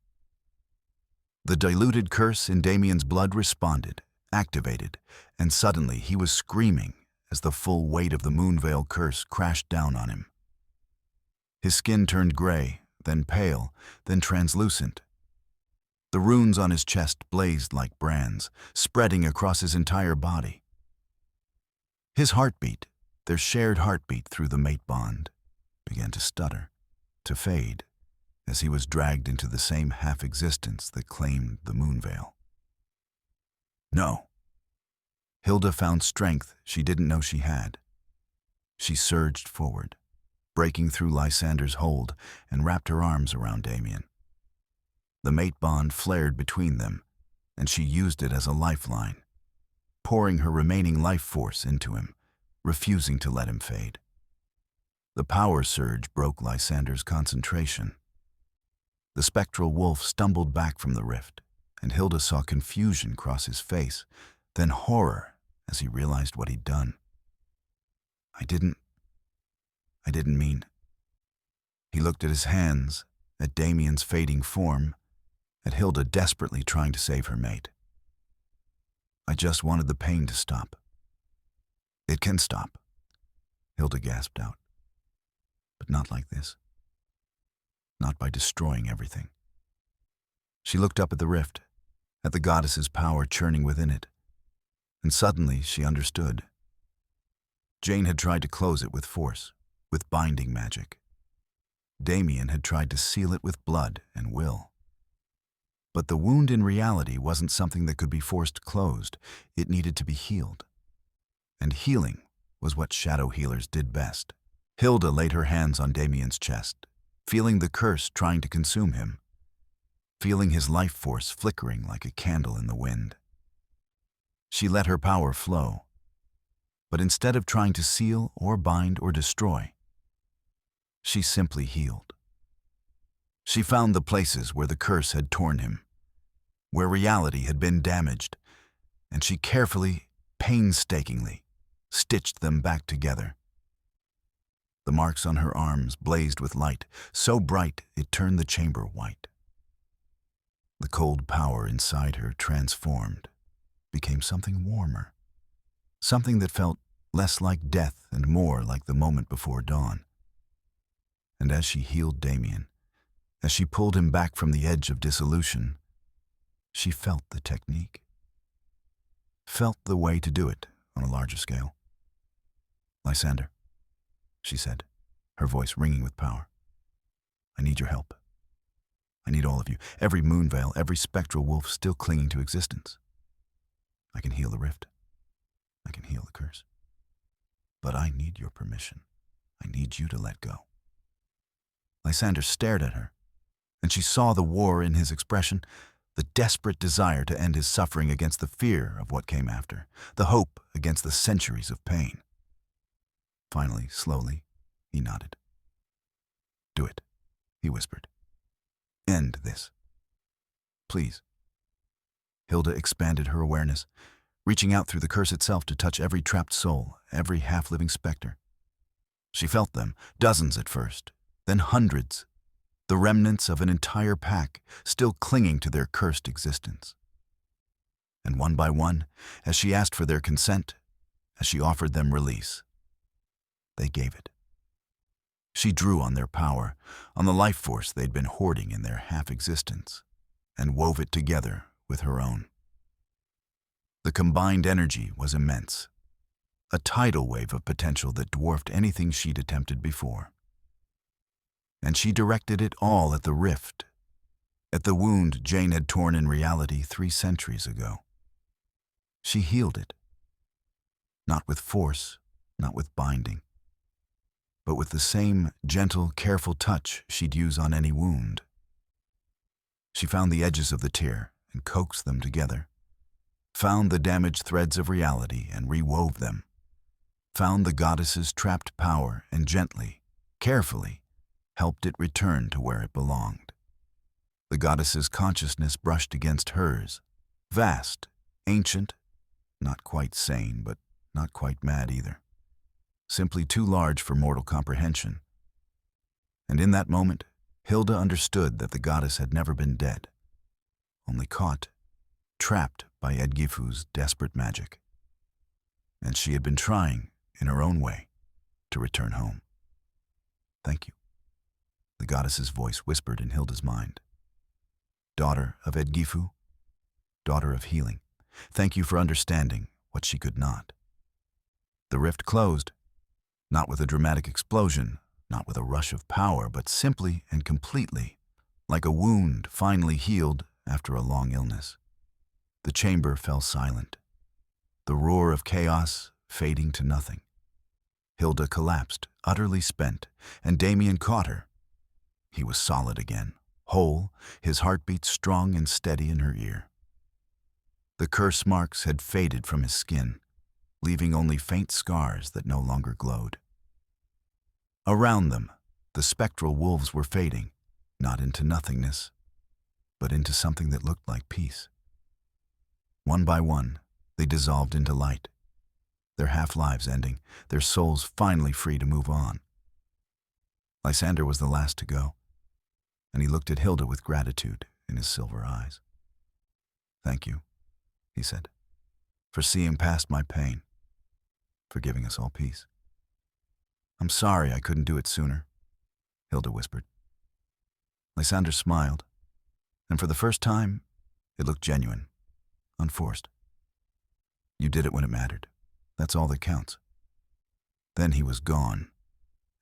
The diluted curse in Damian's blood responded, activated, and suddenly he was screaming as the full weight of the Moonveil curse crashed down on him. His skin turned gray, then pale, then translucent. The runes on his chest blazed like brands, spreading across his entire body. His heartbeat, their shared heartbeat through the mate bond, began to stutter, to fade, as he was dragged into the same half-existence that claimed the Moonveil. No. Hilda found strength she didn't know she had. She surged forward, breaking through Lysander's hold, and wrapped her arms around Damian. The mate bond flared between them, and she used it as a lifeline, pouring her remaining life force into him, refusing to let him fade. The power surge broke Lysander's concentration. The spectral wolf stumbled back from the rift, and Hilda saw confusion cross his face, then horror as he realized what he'd done. I didn't mean. He looked at his hands, at Damian's fading form, at Hilda desperately trying to save her mate. I just wanted the pain to stop. It can stop, Hilda gasped out. But not like this. Not by destroying everything. She looked up at the rift, at the goddess's power churning within it, and suddenly she understood. Jane had tried to close it with force, with binding magic. Damian had tried to seal it with blood and will. But the wound in reality wasn't something that could be forced closed. It needed to be healed. And healing was what shadow healers did best. Hilda laid her hands on Damian's chest, feeling the curse trying to consume him, feeling his life force flickering like a candle in the wind. She let her power flow, but instead of trying to seal or bind or destroy, she simply healed. She found the places where the curse had torn him, where reality had been damaged, and she carefully, painstakingly, stitched them back together. The marks on her arms blazed with light, so bright it turned the chamber white. The cold power inside her transformed, became something warmer, something that felt less like death and more like the moment before dawn. And as she healed Damian, as she pulled him back from the edge of dissolution, she felt the technique, felt the way to do it on a larger scale. Lysander, she said, her voice ringing with power. I need your help. I need all of you, every Moonveil, every spectral wolf still clinging to existence. I can heal the rift. I can heal the curse. But I need your permission. I need you to let go. Lysander stared at her, and she saw the war in his expression, the desperate desire to end his suffering against the fear of what came after, the hope against the centuries of pain. Finally, slowly, he nodded. Do it, he whispered. End this. Please. Hilda expanded her awareness, reaching out through the curse itself to touch every trapped soul, every half-living specter. She felt them, dozens at first, then hundreds, the remnants of an entire pack still clinging to their cursed existence. And one by one, as she asked for their consent, as she offered them release, they gave it. She drew on their power, on the life force they'd been hoarding in their half-existence, and wove it together with her own. The combined energy was immense, a tidal wave of potential that dwarfed anything she'd attempted before. And she directed it all at the rift, at the wound Jane had torn in reality 3 centuries ago. She healed it, not with force, not with binding, but with the same gentle, careful touch she'd use on any wound. She found the edges of the tear and coaxed them together, found the damaged threads of reality and rewove them, found the goddess's trapped power and gently, carefully, helped it return to where it belonged. The goddess's consciousness brushed against hers, vast, ancient, not quite sane, but not quite mad either, simply too large for mortal comprehension. And in that moment, Hilda understood that the goddess had never been dead, only caught, trapped by Edgifu's desperate magic. And she had been trying, in her own way, to return home. Thank you, the goddess's voice whispered in Hilda's mind. Daughter of Edgifu, daughter of healing, thank you for understanding what she could not. The rift closed, not with a dramatic explosion, not with a rush of power, but simply and completely, like a wound finally healed after a long illness. The chamber fell silent, the roar of chaos fading to nothing. Hilda collapsed, utterly spent, and Damian caught her. He was solid again, whole, his heartbeat strong and steady in her ear. The curse marks had faded from his skin, leaving only faint scars that no longer glowed. Around them, the spectral wolves were fading, not into nothingness, but into something that looked like peace. One by one, they dissolved into light, their half-lives ending, their souls finally free to move on. Lysander was the last to go, and he looked at Hilda with gratitude in his silver eyes. "Thank you," he said, "for seeing past my pain, for giving us all peace." "I'm sorry I couldn't do it sooner," Hilda whispered. Lysander smiled, and for the first time, it looked genuine, unforced. "You did it when it mattered. That's all that counts." Then he was gone,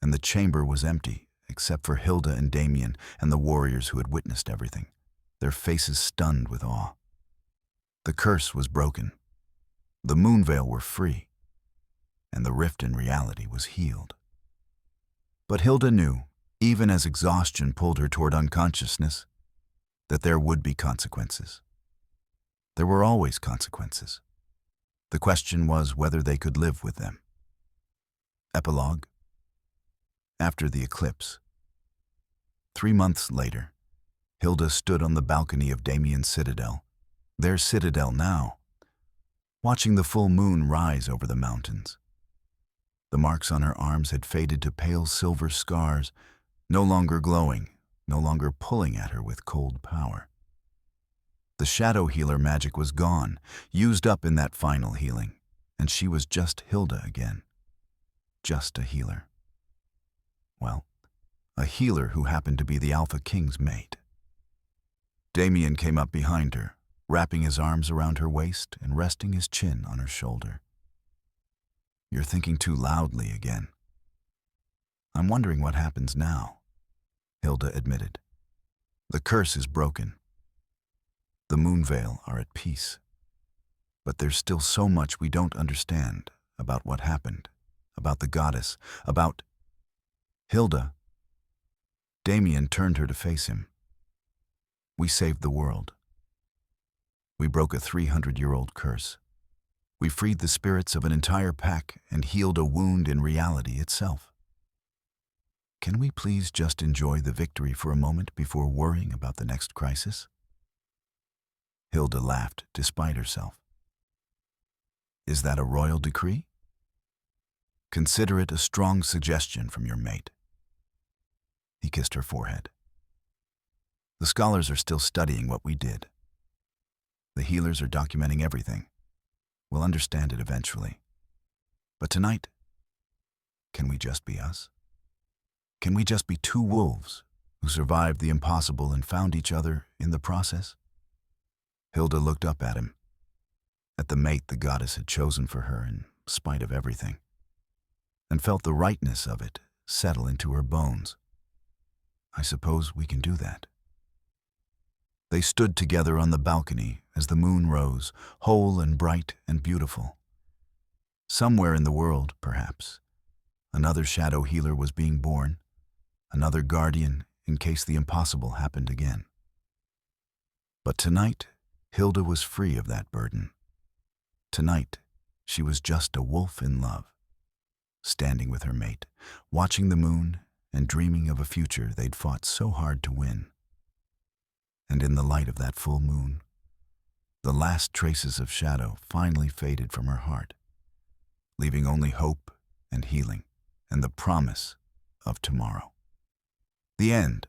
and the chamber was empty, except for Hilda and Damian and the warriors who had witnessed everything, their faces stunned with awe. The curse was broken. The Moonveil were free, and the rift in reality was healed. But Hilda knew, even as exhaustion pulled her toward unconsciousness, that there would be consequences. There were always consequences. The question was whether they could live with them. Epilogue. After the eclipse. 3 months later, Hilda stood on the balcony of Damian's citadel, their citadel now, watching the full moon rise over the mountains. The marks on her arms had faded to pale silver scars, no longer glowing, no longer pulling at her with cold power. The shadow healer magic was gone, used up in that final healing, and she was just Hilda again. Just a healer. Well, a healer who happened to be the Alpha King's mate. Damian came up behind her, wrapping his arms around her waist and resting his chin on her shoulder. "You're thinking too loudly again." "I'm wondering what happens now," Hilda admitted. "The curse is broken. The Moonveil are at peace. But there's still so much we don't understand about what happened, about the goddess, about..." "Hilda." Damian turned her to face him. "We saved the world. We broke a 300-year-old curse. We freed the spirits of an entire pack and healed a wound in reality itself. Can we please just enjoy the victory for a moment before worrying about the next crisis?" Hilda laughed despite herself. "Is that a royal decree? Consider it a strong suggestion from your mate." He kissed her forehead. "The scholars are still studying what we did. The healers are documenting everything. We'll understand it eventually. But tonight, can we just be us? Can we just be two wolves who survived the impossible and found each other in the process?" Hilda looked up at him, at the mate the goddess had chosen for her in spite of everything, and felt the rightness of it settle into her bones. "I suppose we can do that." They stood together on the balcony as the moon rose, whole and bright and beautiful. Somewhere in the world, perhaps, another shadow healer was being born, another guardian in case the impossible happened again. But tonight, Hilda was free of that burden. Tonight, she was just a wolf in love, standing with her mate, watching the moon and dreaming of a future they'd fought so hard to win. And in the light of that full moon, the last traces of shadow finally faded from her heart, leaving only hope and healing and the promise of tomorrow. The end.